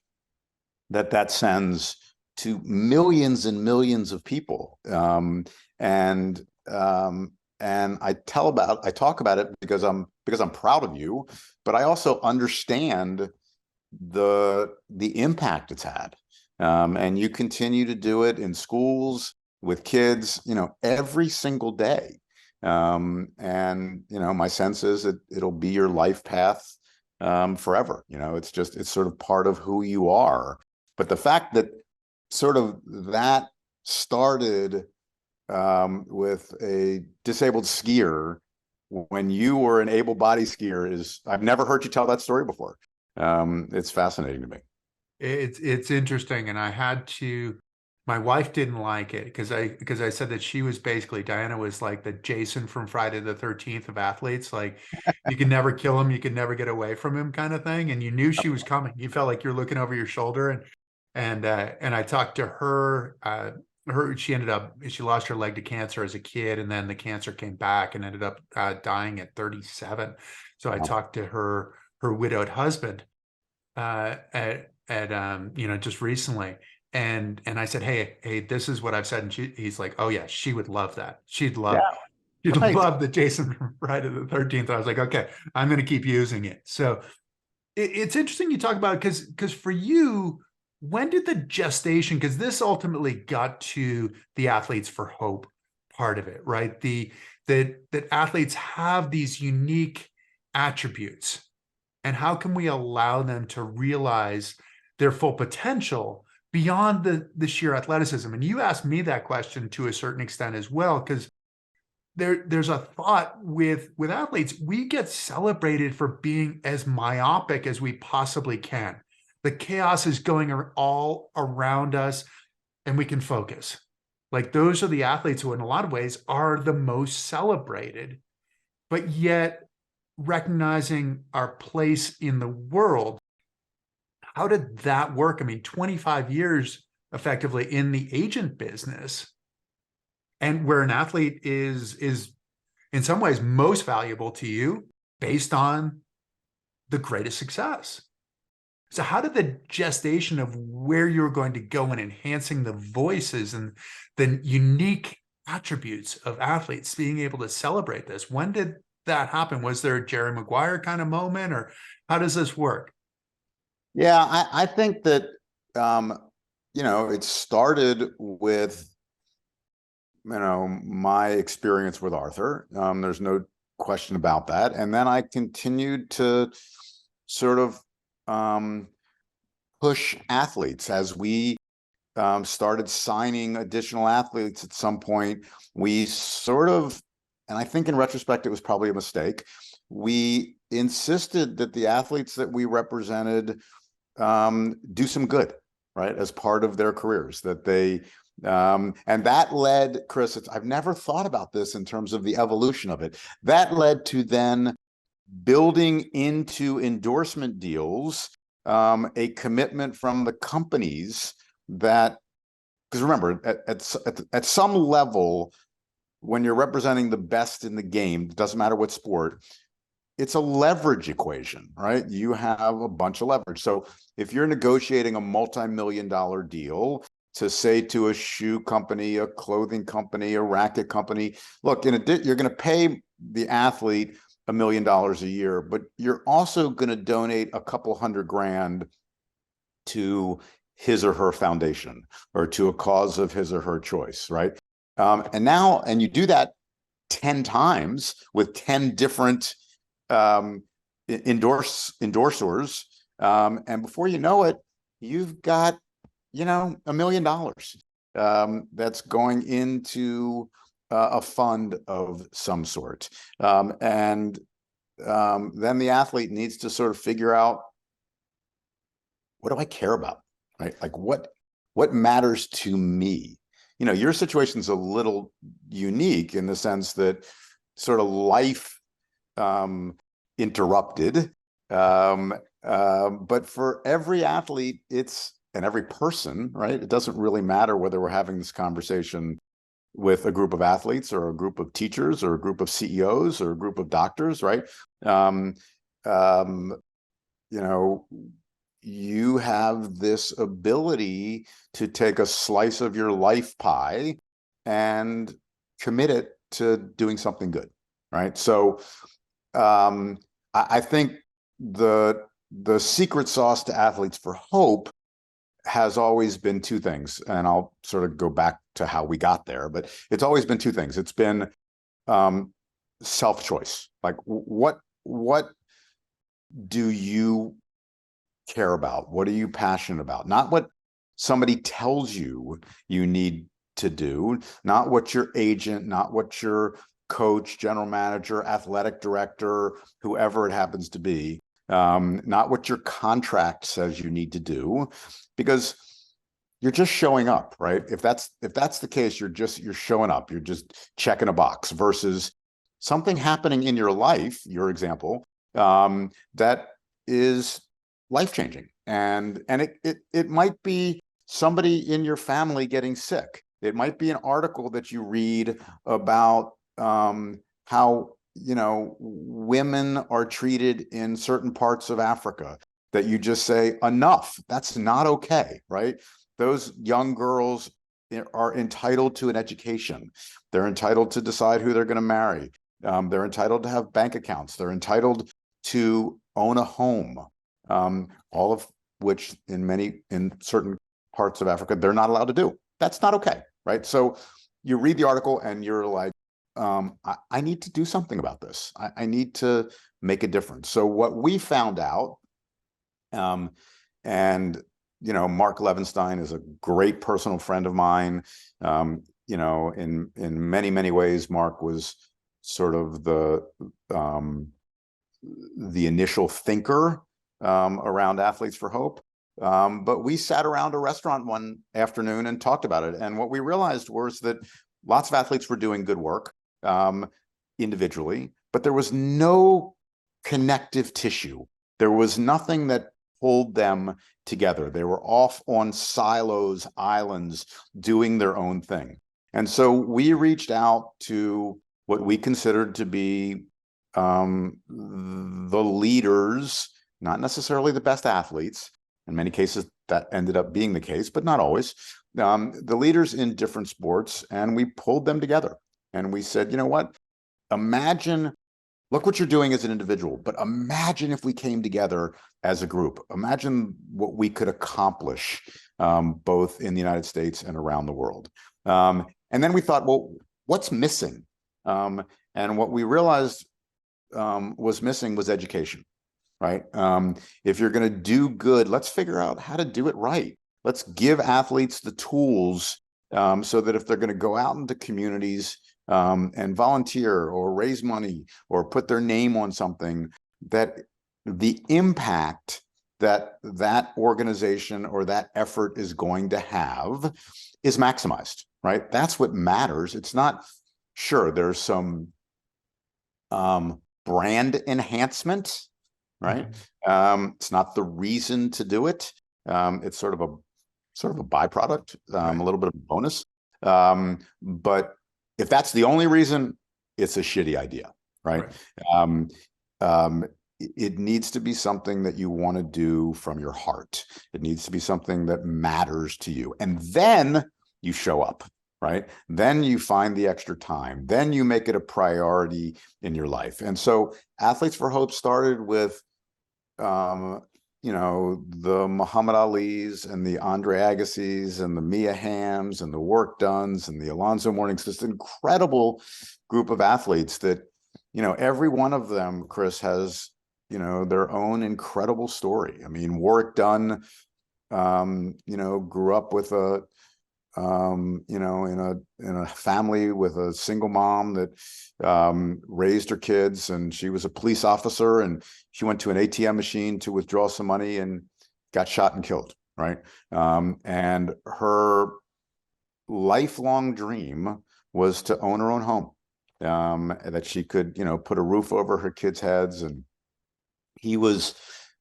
that sends to millions and millions of people. And I talk about it because I'm proud of you, but I also understand the impact it's had. And you continue to do it in schools with kids, every single day. And my sense is that it'll be your life path forever. It's sort of part of who you are. But the fact that sort of that started with a disabled skier when you were an able-bodied skier I've never heard you tell that story before. It's fascinating to me. It's interesting, and my wife didn't like it because I said that she was basically, Diana was like the Jason from Friday the 13th of athletes. Like, you can never kill him, you can never get away from him, kind of thing. And you knew she was coming. You felt like you're looking over your shoulder, And I talked to her. She lost her leg to cancer as a kid, and then the cancer came back and ended up dying at 37. So I talked to her widowed husband just recently, and I said, hey, this is what I've said, and he's like, oh yeah, she would love that. She'd love Right. the Jason from Friday the 13th. I was like, okay, I'm going to keep using it. So it's interesting you talk about it, because for you, when did the gestation, because this ultimately got to the Athletes for Hope part of it, right? That athletes have these unique attributes, and how can we allow them to realize their full potential beyond the sheer athleticism? And you asked me that question to a certain extent as well, because there's a thought with athletes, we get celebrated for being as myopic as we possibly can. The chaos is going all around us, and we can focus. Like, those are the athletes who in a lot of ways are the most celebrated, but yet recognizing our place in the world. How did that work? I mean, 25 years effectively in the agent business, and where an athlete is in some ways most valuable to you based on the greatest success. So how did the gestation of where you're going to go in enhancing the voices and the unique attributes of athletes being able to celebrate this, when did that happen? Was there a Jerry Maguire kind of moment, or how does this work? Yeah, I think that, it started with, my experience with Arthur. There's no question about that. And then I continued to sort of push athletes as we started signing additional athletes. At some point, we sort of, and I think in retrospect, it was probably a mistake, we insisted that the athletes that we represented do some good, right, as part of their careers, that they and that led, Chris, I've never thought about this in terms of the evolution of it. That led to then building into endorsement deals a commitment from the companies that, because remember, at some level, when you're representing the best in the game, it doesn't matter what sport, it's a leverage equation, right? You have a bunch of leverage. So if you're negotiating a multi-million-dollar deal to say to a shoe company, a clothing company, a racket company, look, you're going to pay the athlete $1 million a year, but you're also going to donate a couple $100,000 to his or her foundation or to a cause of his or her choice, right? And you do that 10 times with 10 different endorsers, and before you know it, you've got $1 million that's going into a fund of some sort, and then the athlete needs to sort of figure out, what do I care about, right? Like what matters to me? Your situation's a little unique in the sense that sort of life interrupted, but for every athlete, and every person, right? It doesn't really matter whether we're having this conversation with a group of athletes or a group of teachers or a group of CEOs or a group of doctors, right? You have this ability to take a slice of your life pie and commit it to doing something good, right? So I think the secret sauce to Athletes for Hope has always been two things, and I'll sort of go back to how we got there, but it's always been two things. It's been self-choice. Like, what do you care about? What are you passionate about? Not what somebody tells you need to do, not what your agent, not what your coach, general manager, athletic director, whoever it happens to be, not what your contract says you need to do, because you're just showing up, right? If that's the case, you're showing up, you're just checking a box, versus something happening in your life, your example, that is life-changing. And it might be somebody in your family getting sick. It might be an article that you read about how, you know, women are treated in certain parts of Africa, that you just say, enough, that's not okay, right? Those young girls are entitled to an education. They're entitled to decide who they're going to marry. They're entitled to have bank accounts. They're entitled to own a home, all of which in certain parts of Africa, they're not allowed to do. That's not okay, right? So you read the article and you're like, I need to do something about this. I need to make a difference. So what we found out, and you know, Mark Levinstein is a great personal friend of mine. You know, in many ways, Mark was sort of the initial thinker around Athletes for Hope. But we sat around a restaurant one afternoon and talked about it. And what we realized was that lots of athletes were doing good work individually, but there was no connective tissue. There was nothing that pulled them together. They were off on silos, islands, doing their own thing. And so we reached out to what we considered to be the leaders, not necessarily the best athletes. In many cases, that ended up being the case, but not always. The leaders in different sports, and we pulled them together. And we said, you know what? Imagine, look what you're doing as an individual, but imagine if we came together as a group. Imagine what we could accomplish, both in the United States and around the world. And then we thought, well, what's missing? And what we realized was missing was education, right? If you're going to do good, let's figure out how to do it right. Let's give athletes the tools so that if they're going to go out into communities and volunteer or raise money or put their name on something, that the impact that that organization or that effort is going to have is maximized, right? That's what matters. It's not, sure, there's some brand enhancement, right? It's not the reason to do it. It's sort of a byproduct, a little bit of a bonus. But if that's the only reason, it's a shitty idea, right? It needs to be something that you want to do from your heart. It needs to be something that matters to you. And then you show up, right? Then you find the extra time. Then you make it a priority in your life. And so Athletes for Hope started with, you know, the Muhammad Ali's and the Andre Agassis and the Mia Hamms and the Warrick Dunns and the Alonzo Mournings, this incredible group of athletes that, you know, every one of them, Chris, has, you know, their own incredible story. I mean, Warrick Dunn, you know, grew up with a, you know, in a family with a single mom that raised her kids, and she was a police officer, and she went to an ATM machine to withdraw some money and got shot and killed, right? And her lifelong dream was to own her own home, that she could, you know, put a roof over her kids' heads. And he was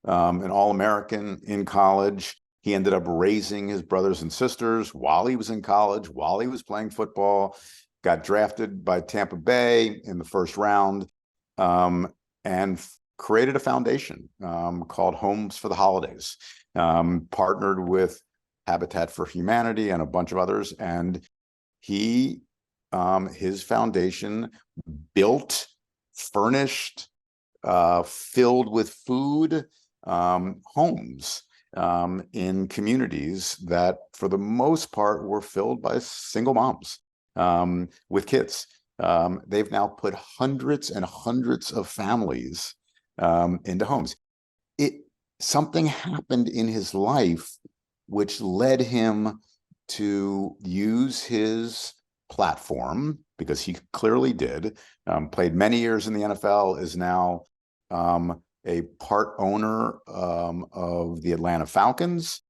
an All-American in college. He ended up raising his brothers and sisters while he was in college, while he was playing football, got drafted by Tampa Bay in the first round, and created a foundation called Homes for the Holidays, partnered with Habitat for Humanity and a bunch of others. And he, his foundation built, furnished, filled with food, homes in communities that for the most part were filled by single moms with kids. They've now put hundreds and hundreds of families into homes. Something happened in his life which led him to use his platform, because he clearly did, played many years in the NFL, is now a part owner of the Atlanta Falcons,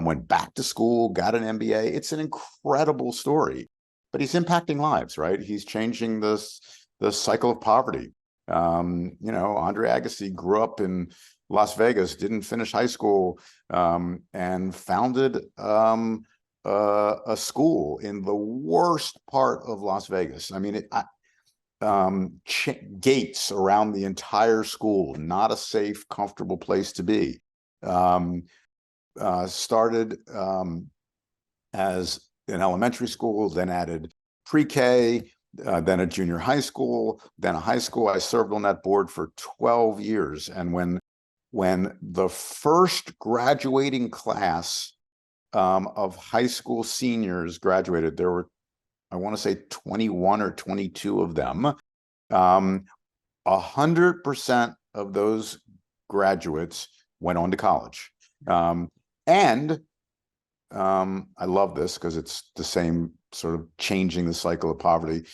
went back to school, got an MBA. It's an incredible story, but he's impacting lives, right? He's changing the cycle of poverty. You know, Andre Agassi grew up in Las Vegas, didn't finish high school, and founded a school in the worst part of Las Vegas. I mean, gates around the entire school, not a safe, comfortable place to be. Started as an elementary school, then added pre-K, then a junior high school, then a high school. I served on that board for 12 years. And when the first graduating class of high school seniors graduated, there were, I want to say 21 or 22 of them. 100% of those graduates went on to college. I love this because it's the same sort of changing the cycle of poverty.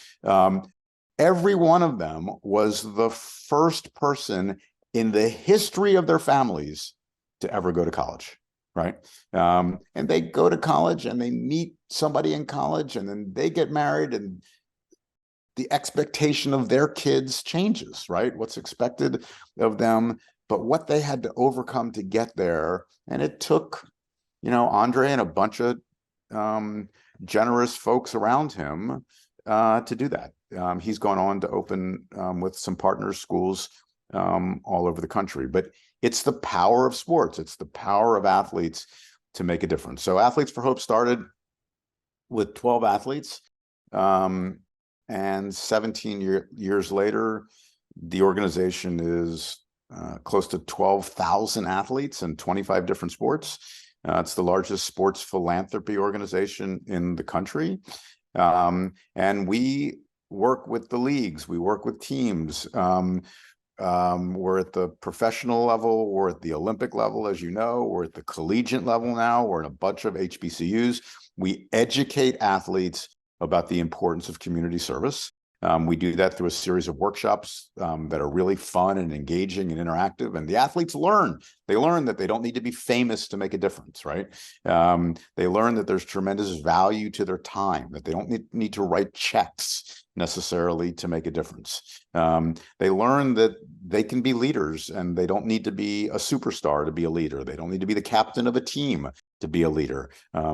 Every one of them was the first person in the history of their families to ever go to college, right? And they go to college and they meet somebody in college and then they get married, and the expectation of their kids changes, right? What's expected of them, but what they had to overcome to get there. And it took, Andre and a bunch of generous folks around him to do that. He's gone on to open with some partner schools all over the country. But it's the power of sports. It's the power of athletes to make a difference. So Athletes for Hope started with 12 athletes. And 17 years later, the organization is close to 12,000 athletes in 25 different sports. It's the largest sports philanthropy organization in the country. And we work with the leagues, we work with teams. We're at the professional level, we're at the Olympic level, as you know, we're at the collegiate level now, we're in a bunch of HBCUs. We educate athletes about the importance of community service. We do that through a series of workshops that are really fun and engaging and interactive. And the athletes learn. They learn that they don't need to be famous to make a difference, right? They learn that there's tremendous value to their time, that they don't need to write checks necessarily to make a difference. They learn that they can be leaders and they don't need to be a superstar to be a leader. They don't need to be the captain of a team to be a leader.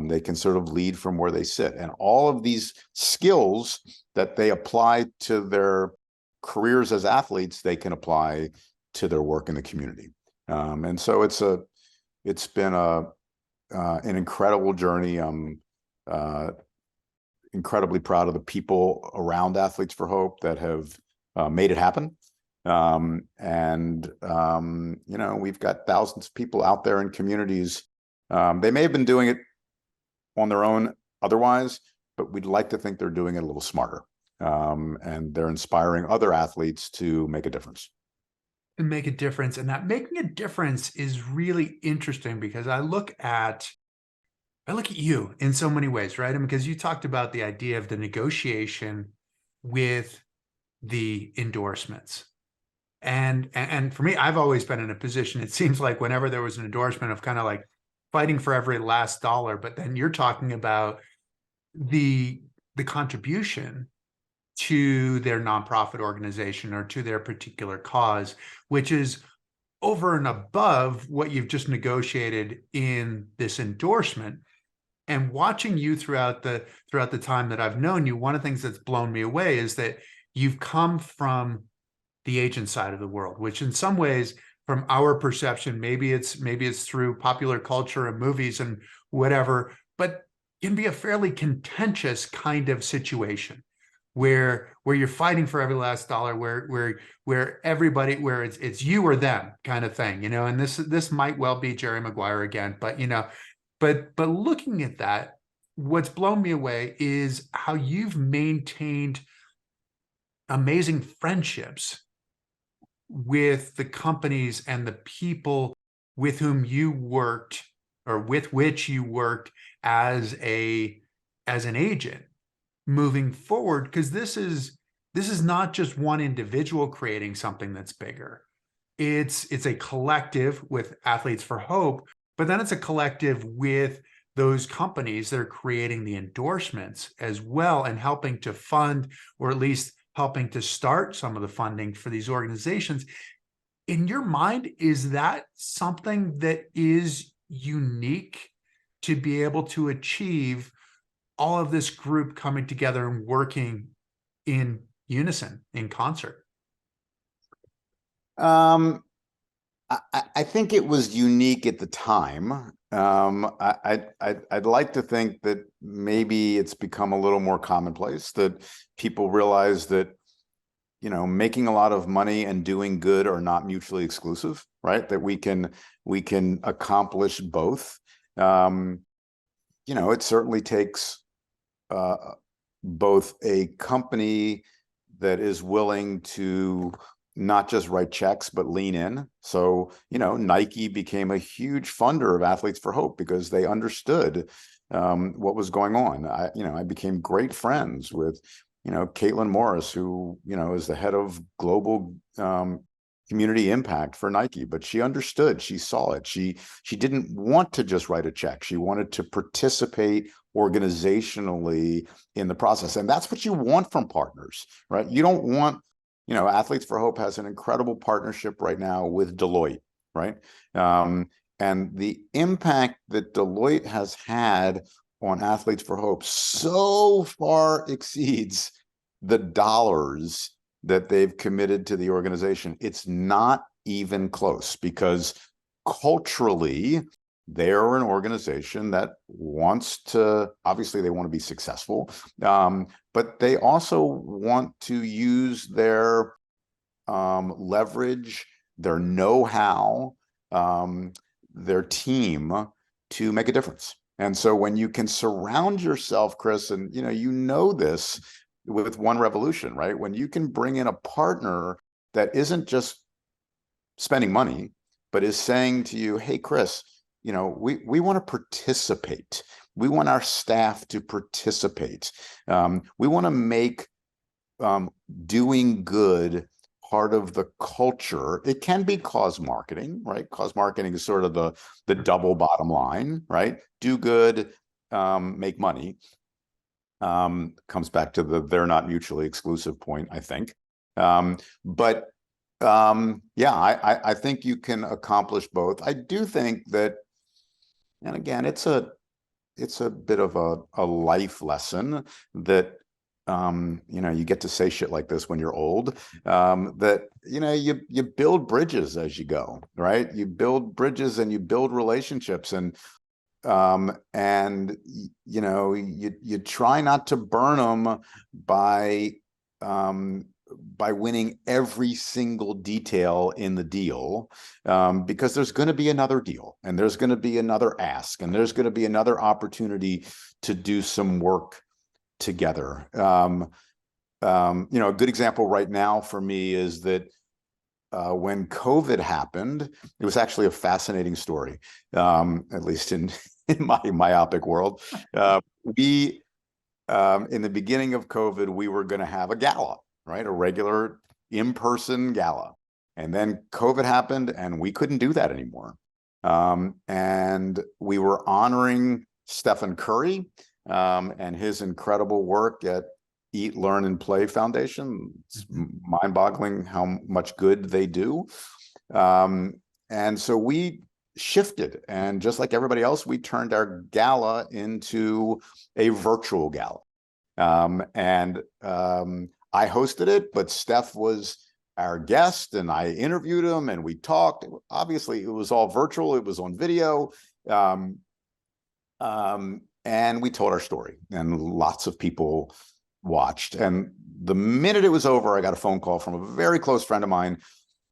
They can sort of lead from where they sit. And all of these skills that they apply to their careers as athletes, they can apply to their work in the community. And so it's been an incredible journey. I'm incredibly proud of the people around Athletes for Hope that have made it happen. We've got thousands of people out there in communities. They may have been doing it on their own otherwise, but we'd like to think they're doing it a little smarter. And they're inspiring other athletes to make a difference. And make a difference. And that making a difference is really interesting because I look at you in so many ways, right? And because you talked about the idea of the negotiation with the endorsements. And for me, I've always been in a position, it seems like whenever there was an endorsement of kind of like fighting for every last dollar, but then you're talking about the contribution to their nonprofit organization or to their particular cause, which is over and above what you've just negotiated in this endorsement. And watching you throughout the time that I've known you, one of the things that's blown me away is that you've come from the agent side of the world, which in some ways, from our perception, maybe it's through popular culture and movies and whatever, but can be a fairly contentious kind of situation where you're fighting for every last dollar, where everybody, where it's you or them kind of thing, and this might well be Jerry Maguire again, but but looking at that, what's blown me away is how you've maintained amazing friendships with the companies and the people with whom you worked or with which you worked as an agent moving forward, because this is not just one individual creating something that's bigger. It's a collective with Athletes for Hope, but then it's a collective with those companies that are creating the endorsements as well and helping to fund, or at least helping to start some of the funding for these organizations. In your mind, is that something that is unique to be able to achieve all of this group coming together and working in unison, in concert? I think it was unique at the time. I'd like to think that maybe it's become a little more commonplace, that people realize that, you know, making a lot of money and doing good are not mutually exclusive, right? That we can accomplish both. You know, it certainly takes both a company that is willing to not just write checks, but lean in. So, you know, Nike became a huge funder of Athletes for Hope because they understood what was going on. I became great friends with, Caitlin Morris, who, is the head of global community impact for Nike, but she understood, she saw it. She didn't want to just write a check. She wanted to participate organizationally in the process. And that's what you want from partners, right? You don't want, Athletes for Hope has an incredible partnership right now with Deloitte, right? And the impact that Deloitte has had on Athletes for Hope so far exceeds the dollars that they've committed to the organization. It's not even close, because culturally, they're an organization that wants to, obviously they want to be successful, but they also want to use their leverage, their know-how, their team to make a difference. And so when you can surround yourself, Chris, and this with One Revolution, right? When you can bring in a partner that isn't just spending money, but is saying to you, hey, Chris, we want to participate. We want our staff to participate. We want to make doing good part of the culture. It can be cause marketing, right? Cause marketing is sort of the double bottom line, right? Do good, make money. Comes back to they're not mutually exclusive point, I think. But I think you can accomplish both. I do think that, and again, it's a bit of a life lesson that you get to say shit like this when you're old, that you build bridges as you go, right? You build bridges and you build relationships, and you try not to burn them by winning every single detail in the deal, because there's going to be another deal, and there's going to be another ask, and there's going to be another opportunity to do some work together. A good example right now for me is that when COVID happened, it was actually a fascinating story, at least in my myopic world. We in the beginning of COVID, we were going to have a gala, right? A regular in-person gala. And then COVID happened and we couldn't do that anymore. And we were honoring Stephen Curry and his incredible work at Eat, Learn, and Play Foundation. It's mind-boggling how much good they do. And so we shifted, and just like everybody else, we turned our gala into a virtual gala. I hosted it, but Steph was our guest, and I interviewed him, and we talked. Obviously, it was all virtual. It was on video. And we told our story, and lots of people watched. And the minute it was over, I got a phone call from a very close friend of mine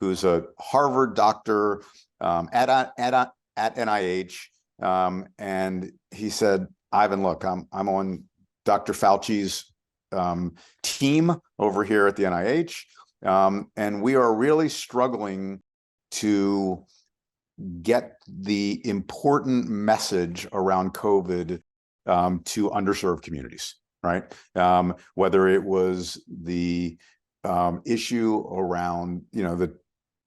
who's a Harvard doctor at NIH. And he said, Ivan, look, I'm on Dr. Fauci's team over here at the NIH. And we are really struggling to get the important message around COVID to underserved communities, right? Whether it was the issue around, the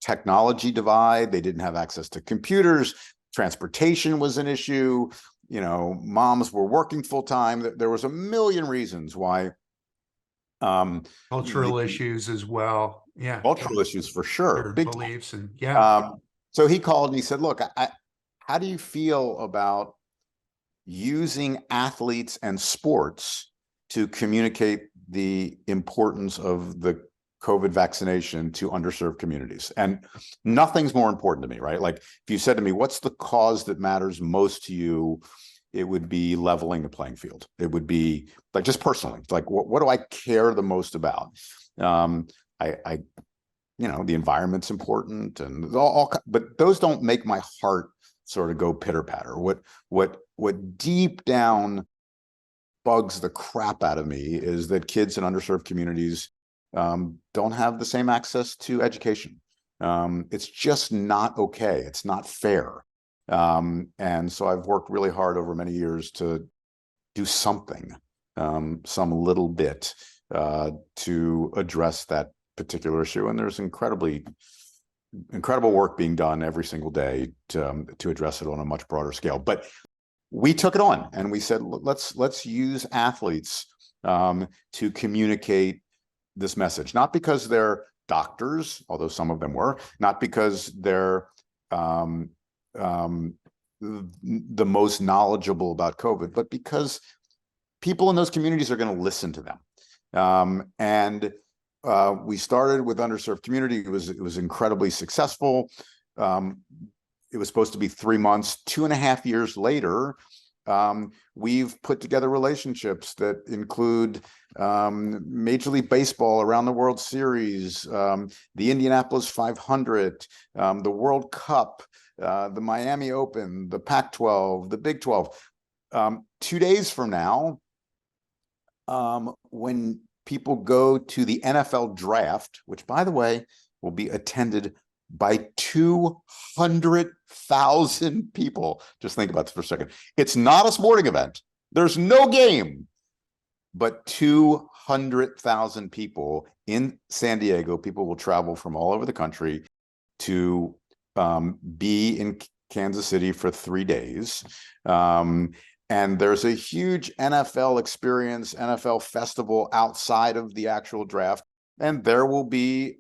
technology divide, they didn't have access to computers, transportation was an issue, moms were working full time. There was a million reasons why. Cultural issues as well. Yeah. cultural issues for sure, Their big time. beliefs and yeah. So he called and he said, look, how do you feel about using athletes and sports to communicate the importance of the COVID vaccination to underserved communities? And nothing's more important to me, right? Like if you said to me, what's the cause that matters most to you? It would be leveling the playing field. It would be like, just personally, like, what do I care the most about? I the environment's important and but those don't make my heart sort of go pitter patter. What deep down bugs the crap out of me is that kids in underserved communities don't have the same access to education. It's just not okay. It's not fair. And so I've worked really hard over many years to do something, some little bit to address that particular issue. And there's incredible work being done every single day to address it on a much broader scale. But we took it on and we said, let's use athletes to communicate this message, not because they're doctors, although some of them were, not because they're the most knowledgeable about COVID, but because people in those communities are going to listen to them. We started with underserved community. It was incredibly successful. It was supposed to be 3 months. 2.5 years later, we've put together relationships that include Major League Baseball around the World Series, the Indianapolis 500, the World Cup, the Miami Open, the Pac-12, the Big 12. 2 days from now, when people go to the NFL draft, which, by the way, will be attended by 200,000 people. Just think about this for a second. It's not a sporting event. There's no game, but 200,000 people in San Diego. People will travel from all over the country to be in Kansas City for 3 days. And there's a huge NFL experience, NFL festival outside of the actual draft. And there will be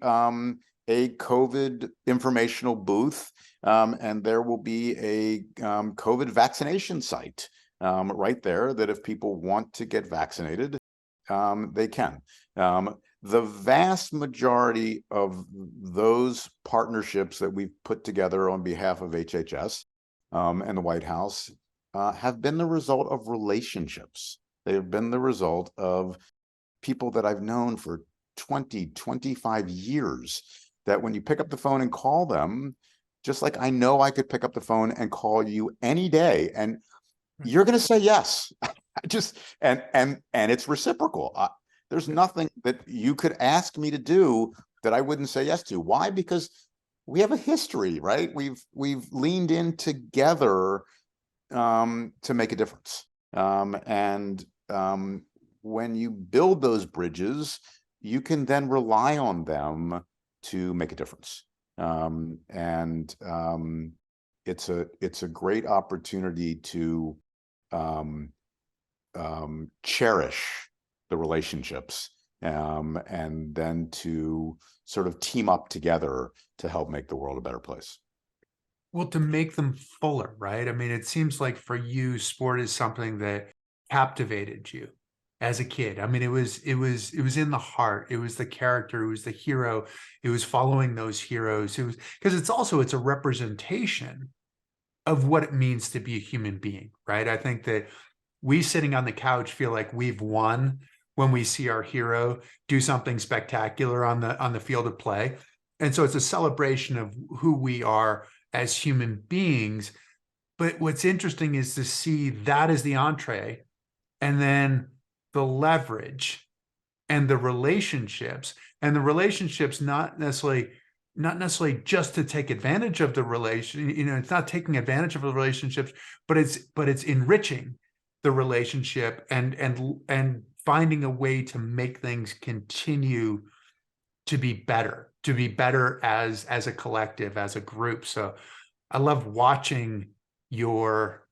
a COVID informational booth, and there will be a COVID vaccination site right there that if people want to get vaccinated, they can. The vast majority of those partnerships that we've put together on behalf of HHS and the White House have been the result of relationships. They have been the result of people that I've known for 20, 25 years, that when you pick up the phone and call them, just like I know I could pick up the phone and call you any day and you're going to say yes. And it's reciprocal. There's nothing that you could ask me to do that I wouldn't say yes to. Why? Because we have a history, right? We've leaned in together to make a difference. When you build those bridges, you can then rely on them to make a difference. It's a great opportunity to cherish the relationships and then to sort of team up together to help make the world a better place. Well, to make them fuller, right? I mean, it seems like for you, sport is something that captivated you as a kid. I mean, it was in the heart. It was the character. It was the hero. It was following those heroes. It was because it's a representation of what it means to be a human being, right? I think that we sitting on the couch feel like we've won when we see our hero do something spectacular on the field of play. And so it's a celebration of who we are as human beings. But what's interesting is to see that as the entree, and then the leverage and the relationships, not necessarily just to take advantage of the relation, it's not taking advantage of the relationships, but it's enriching the relationship and finding a way to make things continue to be better as a collective, as a group. So I love watching your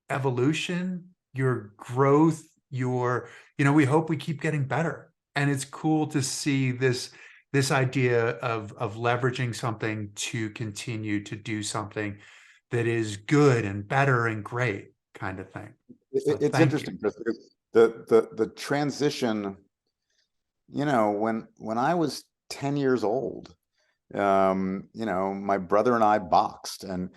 evolution, your growth, we hope we keep getting better. and it's cool to see this idea of leveraging something to continue to do something that is good and better and great kind of thing. So It's thank you. interesting, Chris, because the transition, when I was 10 years old, my brother and I boxed, and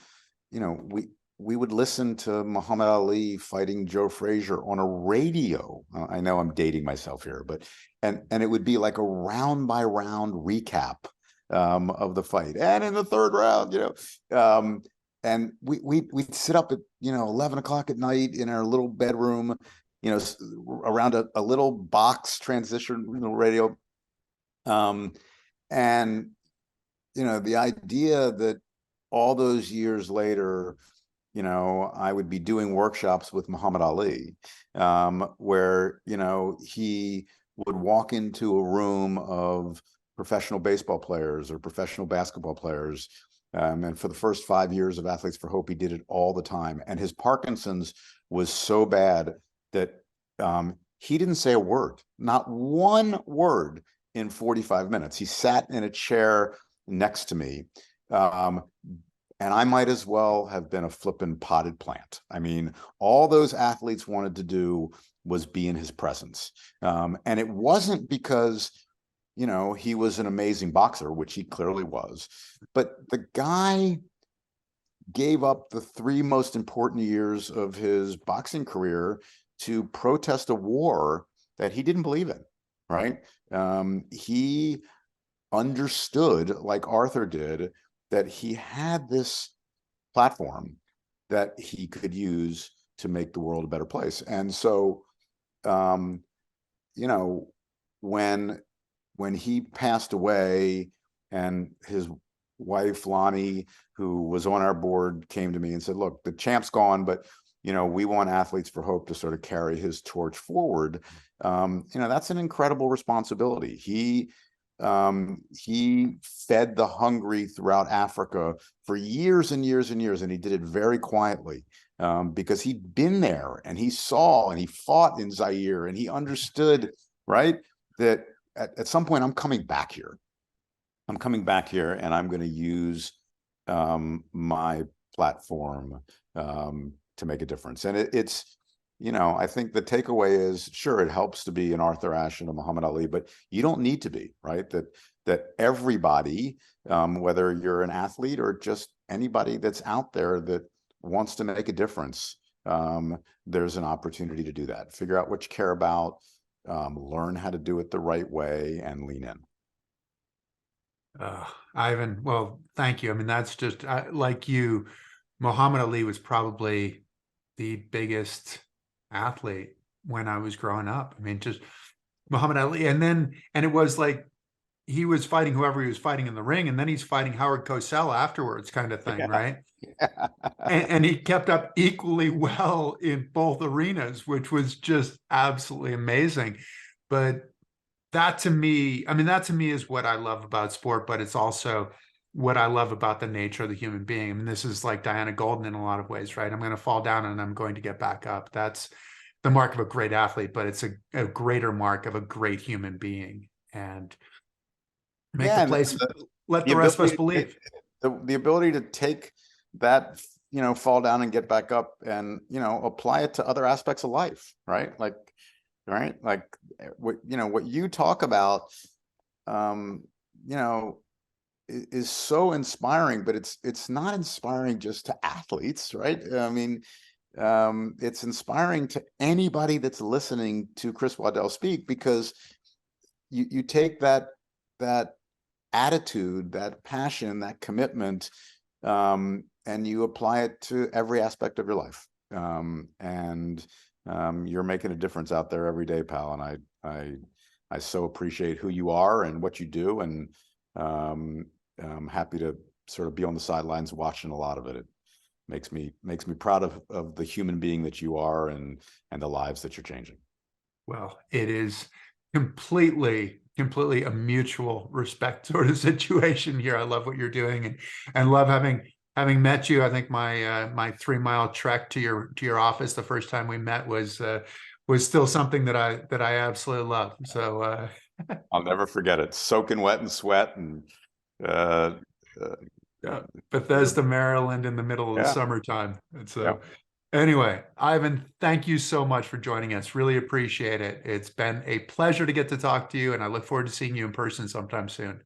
we would listen to Muhammad Ali fighting Joe Frazier on a radio. I know I'm dating myself here, but and it would be like a round by round recap of the fight. And in the third round, and we'd sit up at 11 o'clock at night in our little bedroom, around a little box transition radio, and the idea that all those years later, I would be doing workshops with Muhammad Ali, where, he would walk into a room of professional baseball players or professional basketball players. And for the first 5 years of Athletes for Hope, he did it all the time. And his Parkinson's was so bad that he didn't say a word, not one word in 45 minutes. He sat in a chair next to me. And I might as well have been a flippin' potted plant. I mean, all those athletes wanted to do was be in his presence. And it wasn't because, he was an amazing boxer, which he clearly was, but the guy gave up the 3 most important years of his boxing career to protest a war that he didn't believe in, right? He understood, like Arthur did, that he had this platform that he could use to make the world a better place. And so, when he passed away, and his wife Lonnie, who was on our board, came to me and said, "Look, the champ's gone, but we want Athletes for Hope to sort of carry his torch forward." That's an incredible responsibility. He fed the hungry throughout Africa for years and years and years, and he did it very quietly, because he'd been there and he saw and he fought in Zaire, and he understood, right, that at some point I'm coming back here. I'm coming back here, and I'm going to use my platform to make a difference. And it's I think the takeaway is, sure, it helps to be an Arthur Ashe and a Muhammad Ali, but you don't need to be, right? That everybody, whether you're an athlete or just anybody that's out there that wants to make a difference, there's an opportunity to do that. Figure out what you care about, learn how to do it the right way, and lean in. Ivan, well, thank you. I mean, that's just like you. Muhammad Ali was probably the biggest athlete when I was growing up. I mean, just Muhammad Ali, and it was like he was fighting whoever he was fighting in the ring, and then he's fighting Howard Cosell afterwards, kind of thing, right? Yeah. And he kept up equally well in both arenas, which was just absolutely amazing. But that to me, is what I love about sport, but it's also what I love about the nature of the human being. I mean, this is like Diana Golden in a lot of ways, right? I'm going to fall down and I'm going to get back up. That's the mark of a great athlete, but it's a greater mark of a great human being. And make the place, let the rest of us believe. The ability to take that, fall down and get back up, and, apply it to other aspects of life, right? Like, right? Like what you talk about, is so inspiring, but it's not inspiring just to athletes, right? I mean, it's inspiring to anybody that's listening to Chris Waddell speak, because you take that attitude, that passion, that commitment, and you apply it to every aspect of your life. And you're making a difference out there every day, pal. And I so appreciate who you are and what you do. And I'm happy to sort of be on the sidelines watching a lot of it. It makes me proud of the human being that you are, and the lives that you're changing. Well, it is completely a mutual respect sort of situation here. I love what you're doing, and love having met you. I think my 3-mile trek to your office the first time we met was still something that I absolutely love. So I'll never forget it. Soaking wet in sweat and uh, Bethesda, Maryland in the middle of the yeah. summertime. And so Yeah. anyway, Ivan, thank you so much for joining us. Really appreciate it. It's been a pleasure to get to talk to you, and I look forward to seeing you in person sometime soon.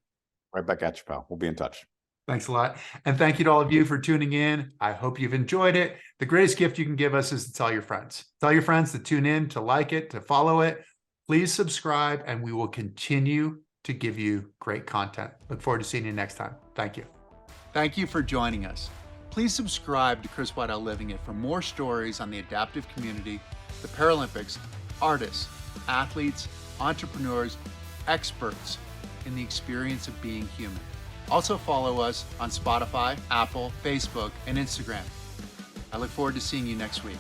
Right back at you, pal. We'll be in touch. Thanks a lot. And thank you to all of you for tuning in. I hope you've enjoyed it. The greatest gift you can give us is to tell your friends. Tell your friends to tune in, to like it, to follow it. Please subscribe, and we will continue to give you great content. Look forward to seeing you next time. Thank you. Thank you for joining us. Please subscribe to Chris Waddell Living It for more stories on the adaptive community, the Paralympics, artists, athletes, entrepreneurs, experts in the experience of being human. Also follow us on Spotify, Apple, Facebook, and Instagram. I look forward to seeing you next week.